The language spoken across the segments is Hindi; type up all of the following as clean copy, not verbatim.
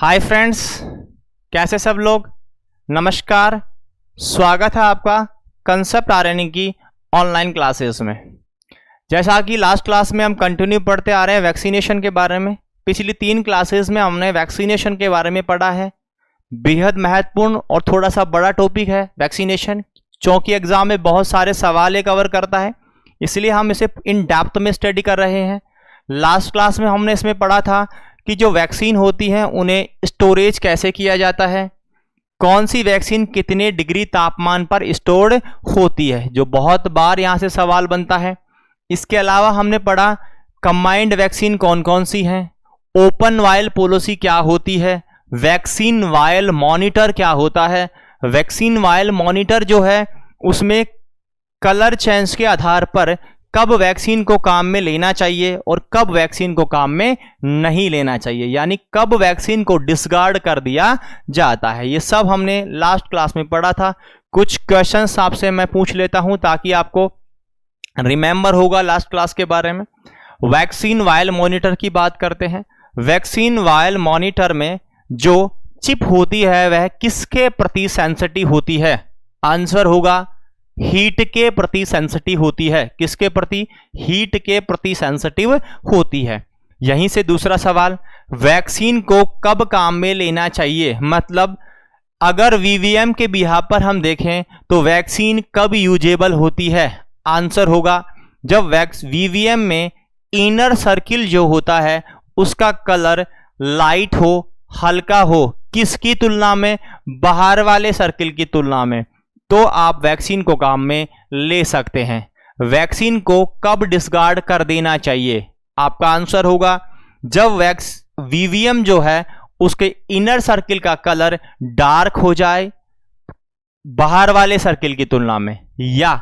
हाय फ्रेंड्स, कैसे सब लोग। नमस्कार, स्वागत है आपका कंसेप्ट आरएनए की ऑनलाइन क्लासेस में। जैसा कि लास्ट क्लास में हम कंटिन्यू पढ़ते आ रहे हैं वैक्सीनेशन के बारे में। पिछली 3 क्लासेस में हमने वैक्सीनेशन के बारे में पढ़ा है। बेहद महत्वपूर्ण और थोड़ा सा बड़ा टॉपिक है वैक्सीनेशन, क्योंकि एग्जाम में बहुत सारे सवाल ये कवर करता है, इसलिए हम इसे इन डेप्थ में स्टडी कर रहे हैं। लास्ट क्लास में हमने इसमें पढ़ा था कि जो वैक्सीन होती है उन्हें स्टोरेज कैसे किया जाता है, कौन सी वैक्सीन कितने डिग्री तापमान पर स्टोर्ड होती है, जो बहुत बार यहाँ से सवाल बनता है। इसके अलावा हमने पढ़ा कंबाइंड वैक्सीन कौन कौन सी हैं, ओपन वायल पॉलिसी क्या होती है, वैक्सीन वायल मॉनिटर क्या होता है। वैक्सीन वायल मॉनिटर जो है उसमें कलर चेंज के आधार पर कब वैक्सीन को काम में लेना चाहिए और कब वैक्सीन को काम में नहीं लेना चाहिए, यानी कब वैक्सीन को डिसकार्ड कर दिया जाता है। ये सब हमने लास्ट क्लास में पढ़ा था। कुछ क्वेश्चंस आपसे मैं पूछ लेता हूं ताकि आपको रिमेंबर होगा लास्ट क्लास के बारे में। वैक्सीन वायल मॉनिटर की बात करते हैं। वैक्सीन वायल मॉनिटर में जो चिप होती है वह किसके प्रति सेंसिटिव होती है? आंसर होगा हीट के प्रति सेंसिटिव होती है। किसके प्रति? हीट के प्रति सेंसिटिव होती है। यहीं से दूसरा सवाल, वैक्सीन को कब काम में लेना चाहिए, मतलब अगर वीवीएम के बिहाफ पर हम देखें तो वैक्सीन कब यूजेबल होती है? आंसर होगा जब वीवीएम में इनर सर्किल जो होता है उसका कलर लाइट हो, हल्का हो। किसकी तुलना में? बाहर वाले सर्किल की तुलना में। तो आप वैक्सीन को काम में ले सकते हैं। वैक्सीन को कब डिसकार्ड कर देना चाहिए? आपका आंसर होगा जब वीवीएम जो है उसके इनर सर्किल का कलर डार्क हो जाए बाहर वाले सर्किल की तुलना में, या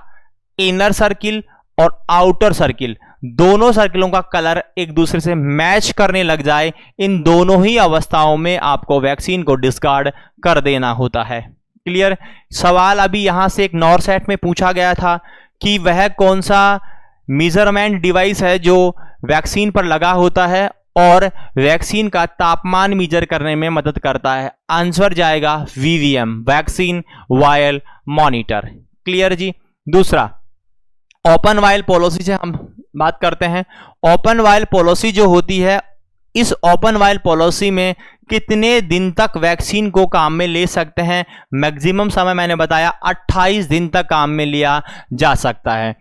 इनर सर्किल और आउटर सर्किल दोनों सर्किलों का कलर एक दूसरे से मैच करने लग जाए। इन दोनों ही अवस्थाओं में आपको वैक्सीन को डिसकार्ड कर देना होता है। क्लियर? सवाल अभी यहां से एक नॉर सेट में पूछा गया था कि वह कौन सा मेजरमेंट डिवाइस है जो वैक्सीन पर लगा होता है और वैक्सीन का तापमान मेजर करने में मदद करता है। आंसर जाएगा VVM, vaccine vial monitor. Clear जी? दूसरा, ओपन वायल पॉलिसी से हम बात करते हैं। ओपन वायल पॉलिसी जो होती है, इस ओपन वायल पॉलिसी में कितने दिन तक वैक्सीन को काम में ले सकते हैं? मैक्सिमम समय मैंने बताया 28 दिन तक काम में लिया जा सकता है।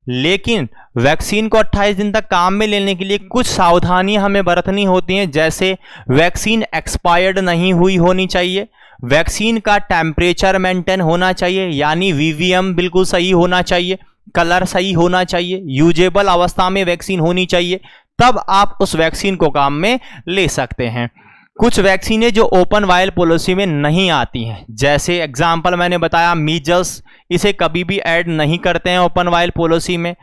लेकिन वैक्सीन को 28 दिन तक काम में लेने के लिए कुछ सावधानियां हमें बरतनी होती हैं, जैसे वैक्सीन एक्सपायर्ड नहीं हुई होनी चाहिए, वैक्सीन का टेम्परेचर मेंटेन होना चाहिए, यानी वीवीएम बिल्कुल सही होना चाहिए, कलर सही होना चाहिए, यूजेबल अवस्था में वैक्सीन होनी चाहिए, तब आप उस वैक्सीन को काम में ले सकते हैं। कुछ वैक्सीनें जो ओपन वायल पॉलिसी में नहीं आती हैं, जैसे एग्जांपल मैंने बताया मीजल्स, इसे कभी भी ऐड नहीं करते हैं ओपन वायल पॉलिसी में।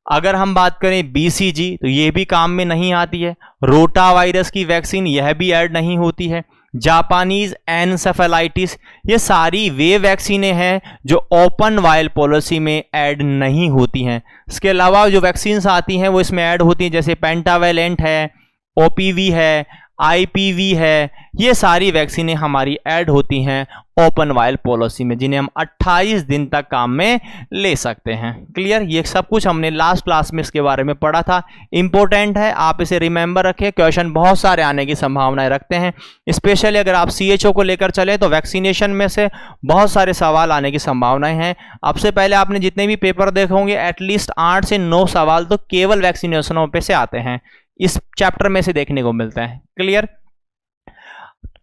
अगर हम बात करें बीसीजी तो ये भी काम में नहीं आती है। रोटा वायरस की वैक्सीन यह भी ऐड नहीं होती है। जापानीज एनसेफेलाइटिस, ये सारी वे वैक्सीनें हैं जो ओपन वायल पॉलिसी में ऐड नहीं होती हैं। इसके अलावा जो वैक्सीन्स आती हैं वो इसमें ऐड होती हैं, जैसे पेंटावेलेंट है, ओपीवी है, आईपीवी है। ये सारी वैक्सीनें हमारी ऐड होती हैं ओपन वायल पॉलिसी में, जिन्हें हम 28 दिन तक काम में ले सकते हैं। क्लियर? ये सब कुछ हमने लास्ट क्लास में इसके बारे में पढ़ा था। इंपॉर्टेंट है, आप इसे रिमेंबर रखें। क्वेश्चन बहुत सारे आने की संभावनाएं रखते हैं। स्पेशली अगर आप सीएचओ को लेकर चले तो वैक्सीनेशन में से बहुत सारे सवाल आने की संभावनाएं हैं। आपसे पहले आपने जितने भी पेपर देखे होंगे एटलीस्ट 8 से 9 सवाल तो केवल वैक्सीनेशनों पे से आते हैं, इस चैप्टर में से देखने को मिलता है। क्लियर?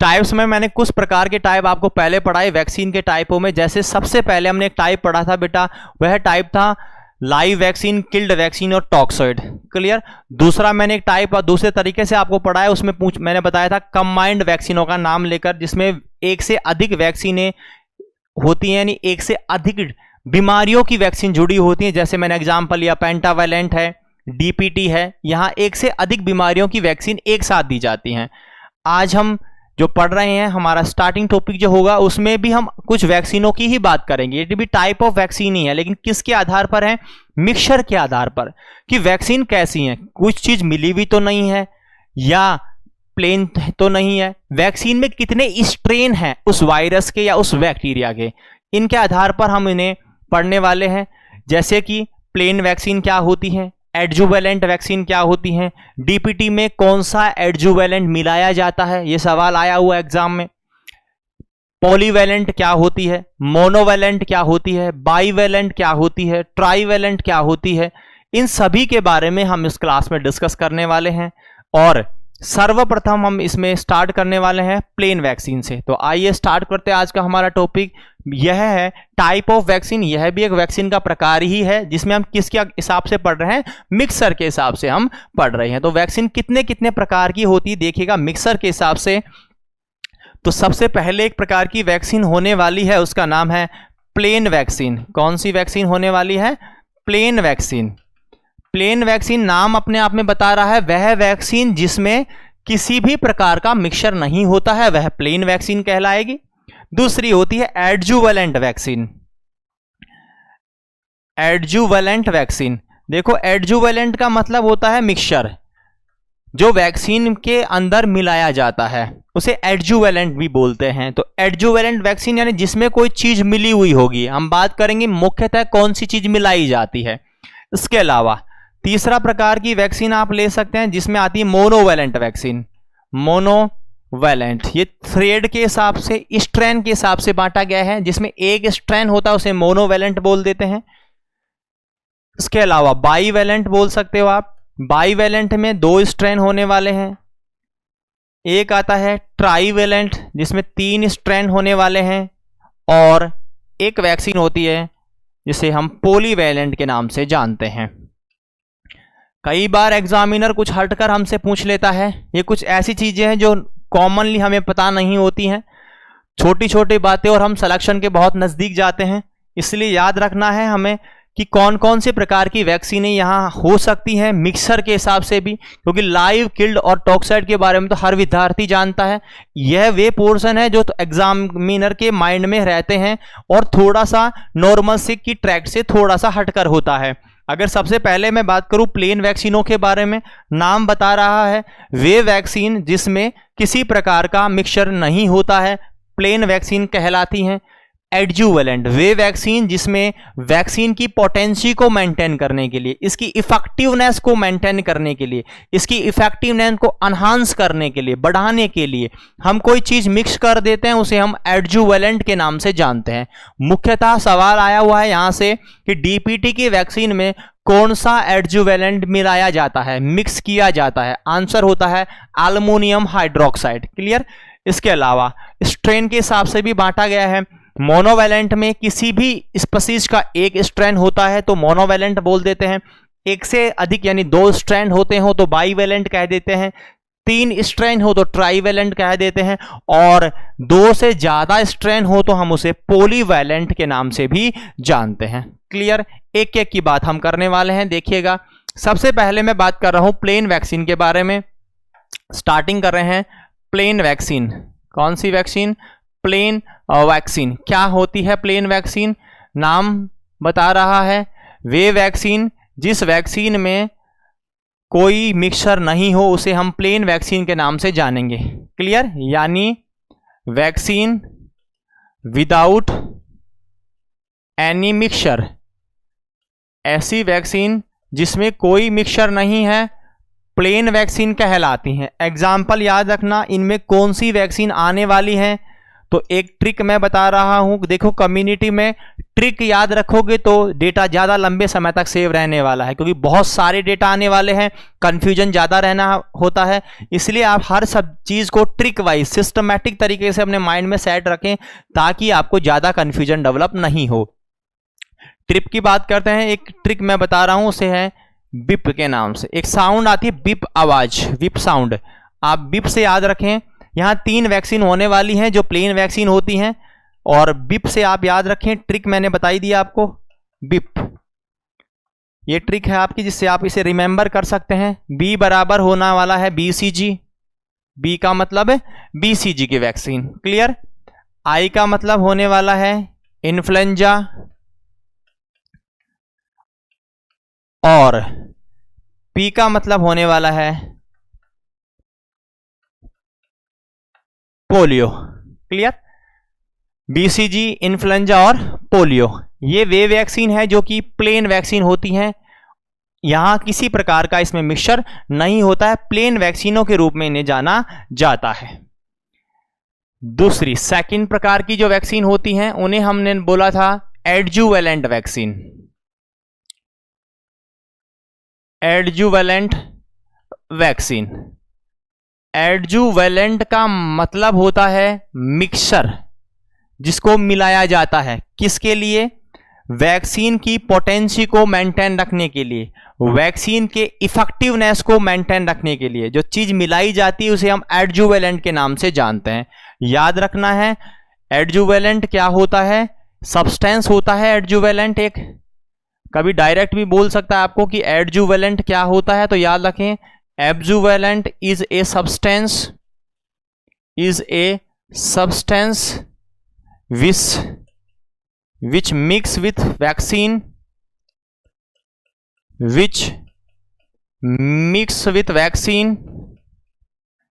टाइप्स में मैंने कुछ प्रकार के टाइप आपको पहले पढ़ाए वैक्सीन के टाइपों में। जैसे सबसे पहले हमने एक टाइप पढ़ा था बेटा, वह टाइप था लाइव वैक्सीन, किल्ड वैक्सीन और टॉक्सॉइड। क्लियर? दूसरा मैंने एक टाइप दूसरे तरीके से आपको पढ़ाया, उसमें मैंने बताया था कंबाइंड वैक्सीनों का नाम लेकर, जिसमें एक से अधिक वैक्सीनें होती हैं, यानी एक से अधिक बीमारियों की वैक्सीन जुड़ी होती हैं। जैसे मैंने एग्जाम्पल लिया पेंटावेलेंट है, डीपीटी है, यहां एक से अधिक बीमारियों की वैक्सीन एक साथ दी जाती हैं। आज हम जो पढ़ रहे हैं, हमारा स्टार्टिंग टॉपिक जो होगा उसमें भी हम कुछ वैक्सीनों की ही बात करेंगे। ये भी टाइप ऑफ वैक्सीन ही है, लेकिन किसके आधार पर है? मिक्सचर के आधार पर, कि वैक्सीन कैसी है, कुछ चीज मिली हुई तो नहीं है, या प्लेन तो नहीं है। वैक्सीन में कितने स्ट्रेन हैं उस वायरस के या उस बैक्टीरिया के, इनके आधार पर हम इन्हें पढ़ने वाले हैं। जैसे कि प्लेन वैक्सीन क्या होती है, एडजुवेलेंट वैक्सीन क्या होती है, डीपीटी में कौन सा एडजुवेलेंट मिलाया जाता है, ये सवाल आया हुआ एग्जाम में। पॉलीवेलेंट क्या होती है, मोनोवेलेंट क्या होती है, बाईवेलेंट क्या होती है, ट्राईवेलेंट क्या होती है, इन सभी के बारे में हम इस क्लास में डिस्कस करने वाले हैं। और सर्वप्रथम हम इसमें स्टार्ट करने वाले हैं प्लेन वैक्सीन से। तो आइए स्टार्ट करते हैं। आज का हमारा टॉपिक यह है टाइप ऑफ वैक्सीन। यह भी एक वैक्सीन का प्रकार ही है, जिसमें हम किसके हिसाब से पढ़ रहे हैं, मिक्सर के हिसाब से हम पढ़ रहे हैं। तो वैक्सीन कितने कितने प्रकार की होती है देखिएगा मिक्सर के हिसाब से। तो सबसे पहले एक प्रकार की वैक्सीन होने वाली है, उसका नाम है प्लेन वैक्सीन। कौन सी वैक्सीन होने वाली है, प्लेन वैक्सीन। प्लेन वैक्सीन नाम अपने आप में बता रहा है, वह वैक्सीन जिसमें किसी भी प्रकार का मिक्सचर नहीं होता है वह प्लेन वैक्सीन कहलाएगी। दूसरी होती है एडजुवेलेंट वैक्सीन। एडजुवेलेंट वैक्सीन, देखो एडजुवेलेंट का मतलब होता है मिक्सचर, जो वैक्सीन के अंदर मिलाया जाता है उसे एडजुवेलेंट भी बोलते हैं। तो एडजुवेलेंट वैक्सीन यानी जिसमें कोई चीज मिली हुई होगी। हम बात करेंगे मुख्यतः कौन सी चीज मिलाई जाती है। इसके अलावा तीसरा प्रकार की वैक्सीन आप ले सकते हैं जिसमें आती है मोनोवेलेंट वैक्सीन। मोनोवेलेंट ये थ्रेड के हिसाब से, स्ट्रेन के हिसाब से बांटा गया है, जिसमें एक स्ट्रेन होता है उसे मोनोवेलेंट बोल देते हैं। इसके अलावा बाईवेलेंट बोल सकते हो आप। बाईवेलेंट में 2 स्ट्रेन होने वाले हैं। एक आता है ट्राईवेलेंट जिसमें 3 स्ट्रेन होने वाले हैं। और एक वैक्सीन होती है जिसे हम पॉलीवेलेंट के नाम से जानते हैं। कई बार एग्जामिनर कुछ हटकर हमसे पूछ लेता है, ये कुछ ऐसी चीजें हैं जो कॉमनली हमें पता नहीं होती हैं, छोटी छोटी बातें, और हम सिलेक्शन के बहुत नजदीक जाते हैं। इसलिए याद रखना है हमें कि कौन कौन से प्रकार की वैक्सीनें यहाँ हो सकती हैं मिक्सर के हिसाब से भी, क्योंकि लाइव, किल्ड और टॉक्साइड के बारे में तो हर विद्यार्थी जानता है। यह वे पोर्शन है जो तो एग्जामिनर के माइंड में रहते हैं और थोड़ा सा नॉर्मल से की ट्रैक से थोड़ा सा हटकर होता है। अगर सबसे पहले मैं बात करूं प्लेन वैक्सीनों के बारे में, नाम बता रहा है वे वैक्सीन जिसमें किसी प्रकार का मिक्सचर नहीं होता है प्लेन वैक्सीन कहलाती हैं। एडजुवेलेंट वे वैक्सीन जिसमें वैक्सीन की पोटेंसी को मेंटेन करने के लिए, इसकी इफेक्टिवनेस को मेंटेन करने के लिए, इसकी इफेक्टिवनेस को एनहांस करने के लिए, बढ़ाने के लिए हम कोई चीज मिक्स कर देते हैं, उसे हम एडजुवेलेंट के नाम से जानते हैं। मुख्यतः सवाल आया हुआ है यहां से कि डीपीटी की वैक्सीन में कौन सा एडजुवेलेंट मिलाया जाता है, मिक्स किया जाता है। आंसर होता है एल्युमिनियम हाइड्रोक्साइड। क्लियर। इसके अलावा स्ट्रेन के हिसाब से भी बांटा गया है। मोनोवेलेंट में किसी भी स्पीशीज का एक स्ट्रेन होता है तो मोनोवेलेंट बोल देते हैं। एक से अधिक यानी 2 स्ट्रेन होते हो तो बाईवेलेंट कह देते हैं। 3 स्ट्रेन हो तो ट्राईवेलेंट कह देते हैं। और 2 से ज्यादा स्ट्रेन हो तो हम उसे पॉलीवेलेंट के नाम से भी जानते हैं। क्लियर। एक एक की बात हम करने वाले हैं, देखिएगा। सबसे पहले मैं बात कर रहा हूं प्लेन वैक्सीन के बारे में। स्टार्टिंग कर रहे हैं प्लेन वैक्सीन। कौन सी वैक्सीन, प्लेन वैक्सीन। क्या होती है प्लेन वैक्सीन, नाम बता रहा है वे वैक्सीन जिस वैक्सीन में कोई मिक्सचर नहीं हो उसे हम प्लेन वैक्सीन के नाम से जानेंगे। क्लियर। यानी वैक्सीन विदाउट एनी मिक्सचर, ऐसी वैक्सीन जिसमें कोई मिक्सचर नहीं है प्लेन वैक्सीन कहलाती हैं। एग्जाम्पल याद रखना इनमें कौन सी वैक्सीन आने वाली है। तो एक ट्रिक मैं बता रहा हूं, देखो कम्युनिटी में ट्रिक याद रखोगे तो डेटा ज़्यादा लंबे समय तक सेव रहने वाला है, क्योंकि बहुत सारे डेटा आने वाले हैं, कंफ्यूजन ज़्यादा रहना होता है। इसलिए आप हर सब चीज़ को ट्रिक वाइज सिस्टमैटिक तरीके से अपने माइंड में सेट रखें ताकि आपको ज़्यादा कंफ्यूजन डेवलप नहीं हो। ट्रिक की बात करते हैं। एक ट्रिक मैं बता रहा हूं, उसे है बिप के नाम से। एक साउंड आती है बिप आवाज, बिप साउंड, आप बिप से याद रखें। यहां 3 वैक्सीन होने वाली हैं जो प्लेन वैक्सीन होती हैं, और बिप से आप याद रखें। ट्रिक मैंने बताई दी आपको, बिप। ये ट्रिक है आपकी जिससे आप इसे रिमेंबर कर सकते हैं। बी बराबर होने वाला है BCG, बी का मतलब है BCG की वैक्सीन। क्लियर। आई का मतलब होने वाला है इन्फ्लुएंजा, और पी का मतलब होने वाला है पोलियो। क्लियर? बीसीजी, इन्फ्लुएंजा और पोलियो, ये वे वैक्सीन है जो कि प्लेन वैक्सीन होती हैं। यहां किसी प्रकार का इसमें मिक्सचर नहीं होता है, प्लेन वैक्सीनों के रूप में इन्हें जाना जाता है। दूसरी सेकंड प्रकार की जो वैक्सीन होती हैं उन्हें हमने बोला था एडजुवेलेंट वैक्सीन। एडजुवेलेंट वैक्सीन, एडजुवेलेंट का मतलब होता है मिक्सचर, जिसको मिलाया जाता है किसके लिए? वैक्सीन की पोटेंसी को मेंटेन रखने के लिए, वैक्सीन के इफेक्टिवनेस को मेंटेन रखने के लिए जो चीज मिलाई जाती है उसे हम एडजुवेलेंट के नाम से जानते हैं। याद रखना है एडजुवेलेंट क्या होता है, सब्सटेंस होता है एडजुवेलेंट एक। कभी डायरेक्ट भी बोल सकता है आपको कि एडजुवेलेंट क्या होता है, तो याद रखें adjuvant is a substance, is a substance which mix with vaccine, which mix with vaccine,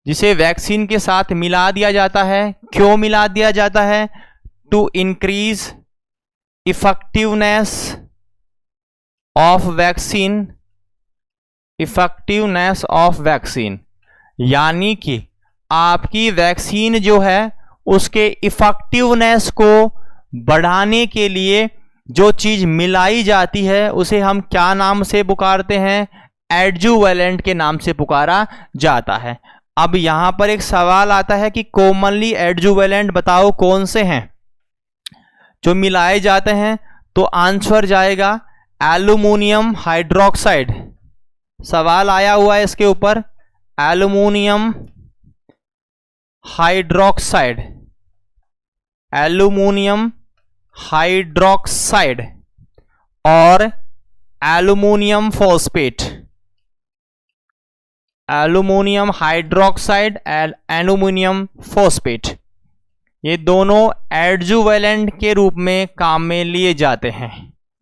जिसे वैक्सीन के साथ मिला दिया जाता है। क्यों मिला दिया जाता है? To increase effectiveness of vaccine, effectiveness of vaccine, यानी कि आपकी वैक्सीन जो है उसके इफेक्टिवनेस को बढ़ाने के लिए जो चीज मिलाई जाती है उसे हम क्या नाम से पुकारते हैं? एडजुवेलेंट के नाम से पुकारा जाता है। अब यहां पर एक सवाल आता है कि कॉमनली एडजुवेलेंट बताओ कौन से हैं जो मिलाए जाते हैं, तो आंसर जाएगा एल्यूमिनियम हाइड्रोक्साइड। सवाल आया हुआ है इसके ऊपर, एल्यूमिनियम हाइड्रोक्साइड, एल्यूमिनियम हाइड्रोक्साइड और aluminium phosphate, aluminium hydroxide and aluminium phosphate, ये दोनों एडजुवेलेंट के रूप में काम में लिए जाते हैं,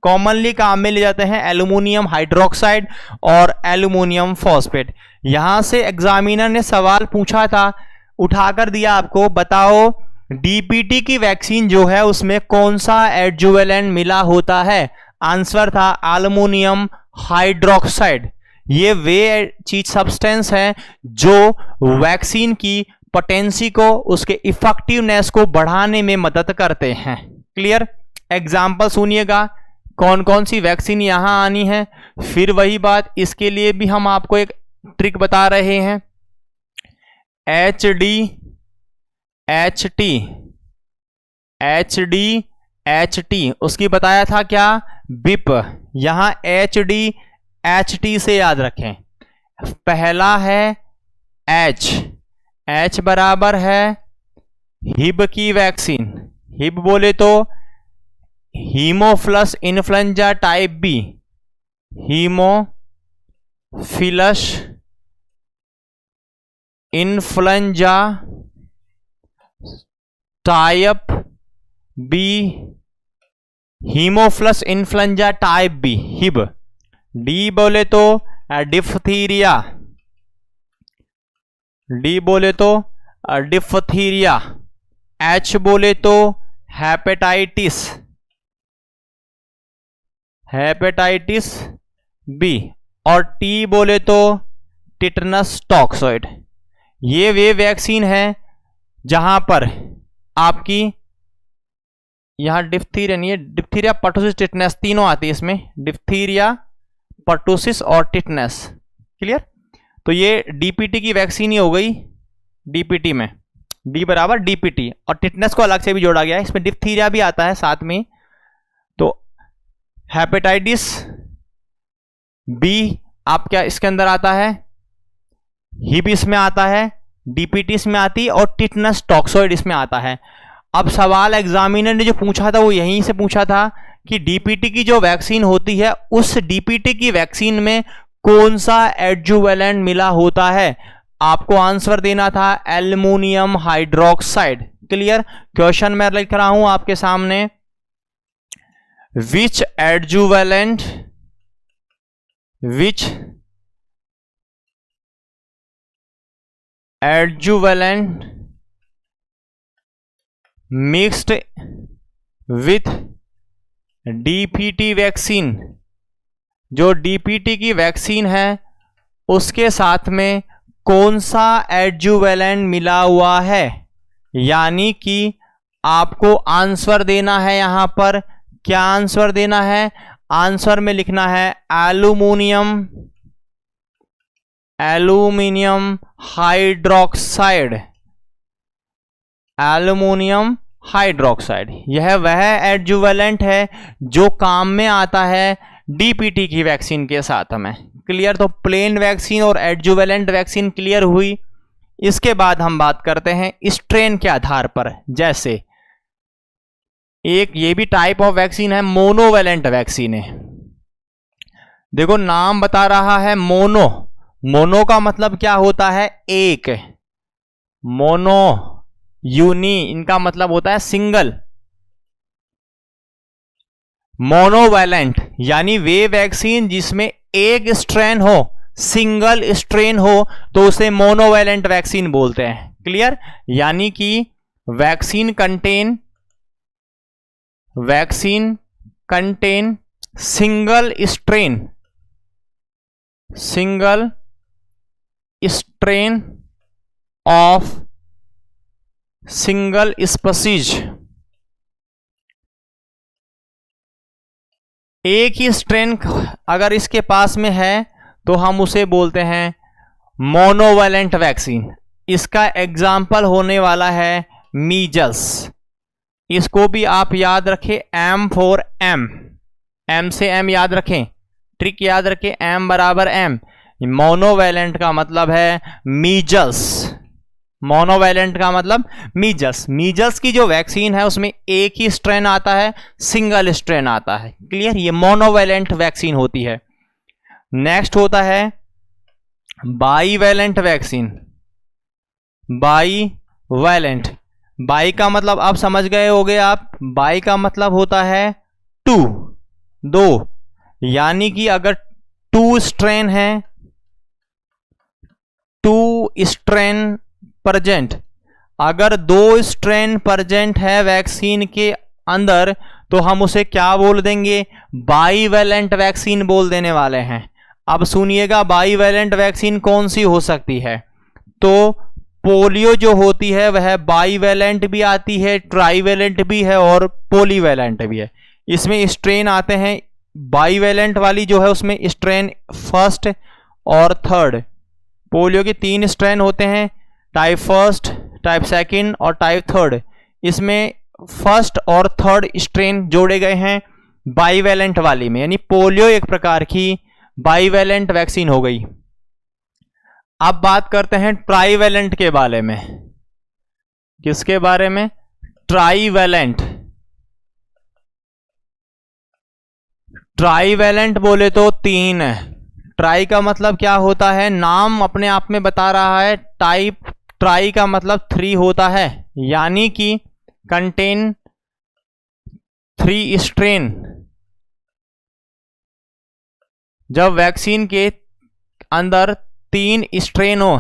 कॉमनली काम में लिए जाते हैं एल्यूमिनियम हाइड्रोक्साइड और एल्यूमिनियम फॉस्फेट। यहां से एग्जामिनर ने सवाल पूछा था, उठाकर दिया आपको, बताओ डीपीटी की वैक्सीन जो है उसमें कौन सा एडजुवेलेंट मिला होता है? आंसर था एल्यूमिनियम हाइड्रोक्साइड। ये वे चीज सब्सटेंस है जो वैक्सीन की पोटेंसी को, उसके इफेक्टिवनेस को बढ़ाने में मदद करते हैं। क्लियर? एग्जाम्पल सुनिएगा कौन कौन सी वैक्सीन यहां आनी है। फिर वही बात, इसके लिए भी हम आपको एक ट्रिक बता रहे हैं। HD उसकी बताया था क्या? बिप। यहां HDHT से याद रखें, पहला है H बराबर है हिब की वैक्सीन। हिब बोले तो haemophilus influenzae type B, haemophilus influenzae type B, haemophilus influenzae type B, Hib. D बोले तो डिफ्थीरिया, डी बोले तो डिफ्थीरिया। एच बोले तो हेपेटाइटिस, हेपेटाइटिस बी। और टी बोले तो टिटनस टॉक्सॉइड। ये वे वैक्सीन है जहां पर आपकी, यहां डिफ्थीरिया नहीं है, डिप्थीरिया, पर्टुसिस, टिटनेस तीनों आती है इसमें, डिप्थीरिया, पर्टुसिस और टिटनेस। क्लियर? तो ये डीपीटी की वैक्सीन ही हो गई। डीपीटी में डी बराबर डीपीटी, और टिटनेस को अलग से भी जोड़ा गया है, इसमें डिप्थीरिया भी आता है साथ में। तो हेपेटाइटिस बी आपका इसके अंदर आता है, हिब इसमें आता है, डीपीटी इसमें आती है, और टिटनस टॉक्सॉइड इसमें आता है। अब सवाल एग्जामिनर ने जो पूछा था वो यहीं से पूछा था कि डीपीटी की जो वैक्सीन होती है उस डीपीटी की वैक्सीन में कौन सा एडजुवेलेंट मिला होता है? आपको आंसर देना था एल्यूमिनियम हाइड्रोक्साइड। क्लियर? क्वेश्चन मैं लिख रहा हूं आपके सामने, विच एडजुवेलेंट, विच एडजुवेलेंट मिक्स्ड विथ डीपीटी वैक्सीन, जो डीपीटी की वैक्सीन है उसके साथ में कौन सा एडजुवेलेंट मिला हुआ है, यानी कि आपको आंसर देना है। यहां पर क्या आंसर देना है? आंसर में लिखना है एल्यूमिनियम हाइड्रोक्साइड, एल्यूमिनियम हाइड्रोक्साइड। यह वह एडजुवेलेंट है जो काम में आता है डीपीटी की वैक्सीन के साथ में। क्लियर? तो प्लेन वैक्सीन और एडजुवेलेंट वैक्सीन क्लियर हुई। इसके बाद हम बात करते हैं स्ट्रेन के आधार पर। जैसे एक ये भी टाइप ऑफ वैक्सीन है, मोनोवेलेंट वैक्सीन है। देखो नाम बता रहा है मोनो, मोनो का मतलब क्या होता है? एक। मोनो, यूनी, इनका मतलब होता है सिंगल। मोनोवेलेंट यानी वे वैक्सीन जिसमें एक स्ट्रेन हो, सिंगल स्ट्रेन हो, तो उसे मोनोवेलेंट वैक्सीन बोलते हैं। क्लियर? यानी कि vaccine contain single strain of single species. एक ही स्ट्रेन अगर इसके पास में है तो हम उसे बोलते हैं मोनोवेलेंट वैक्सीन। इसका एग्जाम्पल होने वाला है मीजल्स। इसको भी आप याद रखें, M फॉर M से M याद रखें, ट्रिक याद रखें, M बराबर M। मोनोवेलेंट का मतलब है मीजल्स, मोनोवेलेंट का मतलब मीजल्स। मीजल्स की जो वैक्सीन है उसमें एक ही स्ट्रेन आता है, सिंगल स्ट्रेन आता है। क्लियर? ये मोनोवेलेंट वैक्सीन होती है। नेक्स्ट होता है बाईवेलेंट वैक्सीन। बाईवेलेंट, बाई का मतलब आप समझ गए होंगे आप, बाई का मतलब होता है टू, दो। यानी कि अगर टू स्ट्रेन है, टू स्ट्रेन प्रेजेंट, अगर दो स्ट्रेन प्रेजेंट है वैक्सीन के अंदर तो हम उसे क्या बोल देंगे? बाईवेलेंट वैक्सीन बोल देने वाले हैं। अब सुनिएगा बाईवेलेंट वैक्सीन कौन सी हो सकती है? तो पोलियो जो होती है वह बाईवेलेंट भी आती है, ट्राईवेलेंट भी है और पॉलीवेलेंट भी है। इसमें स्ट्रेन आते हैं, बाईवेलेंट वाली जो है उसमें स्ट्रेन फर्स्ट और थर्ड। पोलियो के 3 स्ट्रेन होते हैं, टाइप फर्स्ट, टाइप सेकंड और टाइप थर्ड। इसमें फर्स्ट और थर्ड स्ट्रेन जोड़े गए हैं बाईवेलेंट वाली में, यानी पोलियो एक प्रकार की बाईवेलेंट वैक्सीन हो गई। अब बात करते हैं ट्राईवेलेंट के बारे में। किसके बारे में? ट्राईवेलेंट। ट्राईवेलेंट बोले तो 3 है। ट्राई का मतलब क्या होता है? नाम अपने आप में बता रहा है। टाइप ट्राई का मतलब 3 होता है, यानी कि कंटेन 3 स्ट्रेन। जब वैक्सीन के अंदर 3 स्ट्रेन हो,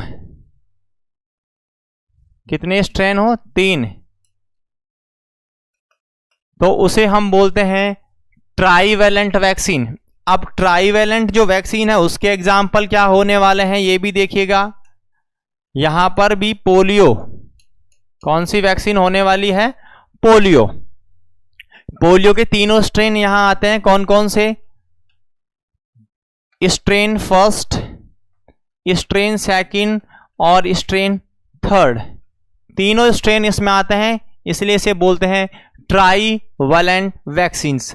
कितने स्ट्रेन हो? 3, तो उसे हम बोलते हैं ट्राईवेलेंट वैक्सीन। अब ट्राईवेलेंट जो वैक्सीन है उसके एग्जाम्पल क्या होने वाले हैं ये भी देखिएगा। यहां पर भी पोलियो, कौन सी वैक्सीन होने वाली है? पोलियो। पोलियो के 3 स्ट्रेन यहां आते हैं, कौन कौन से? स्ट्रेन फर्स्ट, स्ट्रेन सेकंड और स्ट्रेन थर्ड। तीनों स्ट्रेन इसमें आते हैं, इसलिए इसे बोलते हैं ट्राईवेलेंट वैक्सीन्स।